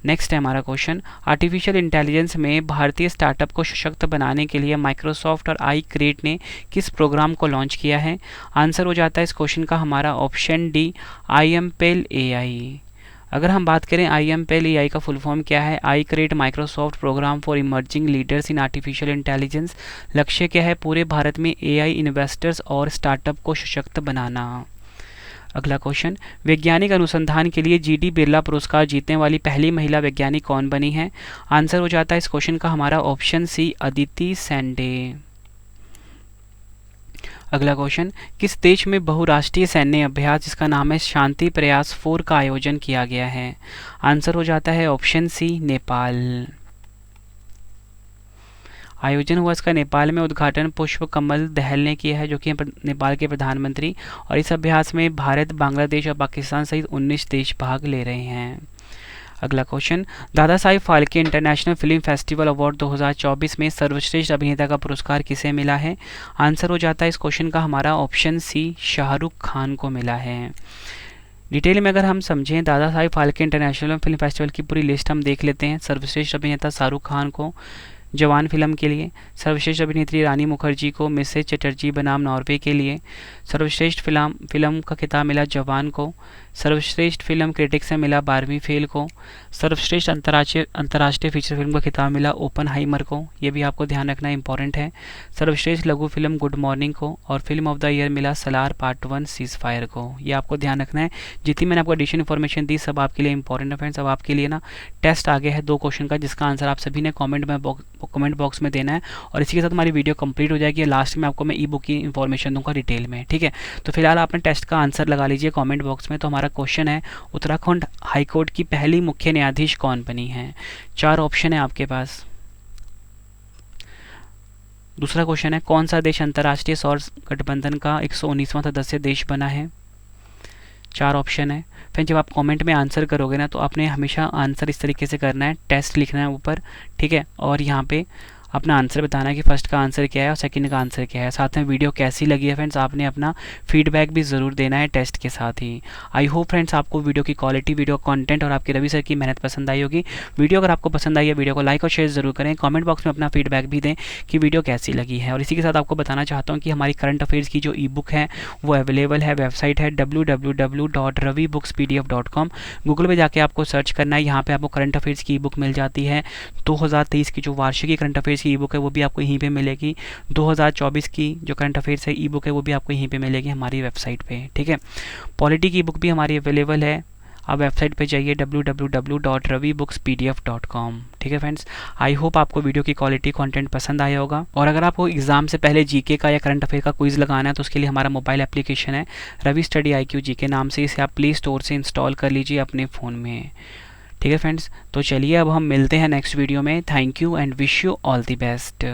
नेक्स्ट है हमारा क्वेश्चन, आर्टिफिशियल इंटेलिजेंस में भारतीय स्टार्टअप को सशक्त बनाने के लिए माइक्रोसॉफ्ट और आई क्रिएट ने किस प्रोग्राम को लॉन्च किया है? आंसर हो जाता है इस क्वेश्चन का हमारा ऑप्शन डी, IMPEL AI। अगर हम बात करें IMPEL AI का फुल फॉर्म क्या है? I create Microsoft program for emerging leaders in artificial intelligence. लक्ष्य क्या है? पूरे भारत में AI इन्वेस्टर्स और स्टार्टअप को सशक्त बनाना। अगला क्वेश्चन, वैज्ञानिक अनुसंधान के लिए GD बिरला पुरस्कार जीतने वाली पहली महिला वैज्ञानिक कौन बनी है? आंसर हो जाता है इस क्वेश्चन का हमारा ऑप्शन सी, अदिति सैंडे। अगला क्वेश्चन, किस देश में बहुराष्ट्रीय सैन्य अभ्यास जिसका नाम है शांति प्रयास 4 का आयोजन किया गया है? आंसर हो जाता है ऑप्शन सी, नेपाल। आयोजन हुआ इसका नेपाल में। उद्घाटन पुष्प कमल दहल ने किया है, जो कि नेपाल के प्रधानमंत्री। और इस अभ्यास में भारत, बांग्लादेश और पाकिस्तान सहित 19 देश भाग ले रहे हैं। अगला क्वेश्चन, दादा Sahib Phalke international film festival award 2024 में सर्वश्रेष्ठ अभिनेता का पुरस्कार किसे मिला है? आंसर हो जाता है इस क्वेश्चन का हमारा ऑप्शन सी, शाहरुख खान को मिला है। डिटेल में अगर हम समझें, दादा Sahib Phalke international film festival की पूरी लिस्ट हम देख लेते हैं। सर्वश्रेष्ठ अभिनेता शाहरुख खान को जवान फिल्म के लिए, सर्वश्रेष्ठ अभिनेत्री रानी मुखर्जी को मिसेज चटर्जी बनाम नॉर्वे के लिए, सर्वश्रेष्ठ फिल्म का खिताब मिला जवान को, सर्वश्रेष्ठ फिल्म क्रिटिक्स से मिला 12वीं फेल को, सर्वश्रेष्ठ अंतर्राष्ट्रीय फीचर फिल्म का खिताब मिला ओपनहाइमर को। ये भी आपको ध्यान रखना इंपॉर्टेंट है। सर्वश्रेष्ठ लघु फिल्म गुड मॉर्निंग को, और फिल्म ऑफ द ईयर मिला सलार पार्ट 1 सीज फायर को। ये आपको ध्यान रखना है। जितनी मैंने आपको एडिशनल इन्फॉर्मेशन दी सब आपके लिए इंपॉर्टेंट है फ्रेंड्स। अब आपके लिए ना टेस्ट आ गया है 2 क्वेश्चन का, जिसका आंसर आप सभी ने कमेंट बॉक्स में देना है। और इसी के साथ हमारी वीडियो कंप्लीट हो जाएगी। लास्ट में आपको मैं ई बुक की इन्फॉर्मेशन दूंगा डिटेल में, ठीक है। तो फिलहाल आपने टेस्ट का आंसर लगा लीजिए कमेंट बॉक्स में। तो हमारा क्वेश्चन है, उत्तराखंड हाईकोर्ट की पहली मुख्य न्यायाधीश कौन बनी है? 4 ऑप्शन है आपके पास। दूसरा क्वेश्चन है, कौन सा देश अंतर्राष्ट्रीय सौर गठबंधन का 119वां सदस्य देश बना है? 4 ऑप्शन है। फिर जब आप कमेंट में आंसर करोगे ना, तो आपने हमेशा आंसर इस तरीके से करना है, टेस्ट लिखना है ऊपर, ठीक है। और यहाँ पे अपना आंसर बताना है कि फर्स्ट का आंसर क्या है और सेकंड का आंसर क्या है। साथ में वीडियो कैसी लगी है फ्रेंड्स, आपने अपना फीडबैक भी ज़रूर देना है टेस्ट के साथ ही। आई होप फ्रेंड्स आपको वीडियो की क्वालिटी, वीडियो कंटेंट और आपके रवि सर की मेहनत पसंद आई होगी। वीडियो अगर आपको पसंद आई है, वीडियो को लाइक और शेयर जरूर करें। कमेंट बॉक्स में अपना फीडबैक भी दें कि वीडियो कैसी लगी है। और इसी के साथ आपको बताना चाहता हूँ कि हमारी करंट अफेयर्स की जो ई बुक है वो अवेलेबल है। वेबसाइट है www.ravibooks.pdf.com। गूगल पर जाके आपको सर्च करना है, यहाँ पे आपको करंट अफेयर्स की ई बुक मिल जाती है। 2023 की जो वार्षिकी करंट अफेयर्स की ई बुक है वो भी आपको यहीं पे मिलेगी। 2024 की जो करंट अफेयर्स है ई बुक है वो भी आपको यहीं पे मिलेगी हमारी वेबसाइट पे, ठीक है। पॉलिटी की बुक भी हमारी अवेलेबल है, आप वेबसाइट पे जाइए www.ravibooks.pdf.com, ठीक है फ्रेंड्स। आई होप आपको वीडियो की क्वालिटी कंटेंट पसंद आया होगा। और अगर आपको एग्जाम से पहले जीके का या करंट अफेयर का क्विज लगाना है तो उसके लिए हमारा मोबाइल एप्लीकेशन है रवि स्टडी IQ जीके नाम से, इसे आप प्ले स्टोर से इंस्टॉल कर लीजिए अपने फ़ोन में, ठीक है फ्रेंड्स। तो चलिए अब हम मिलते हैं नेक्स्ट वीडियो में। Thank you and wish you all the best.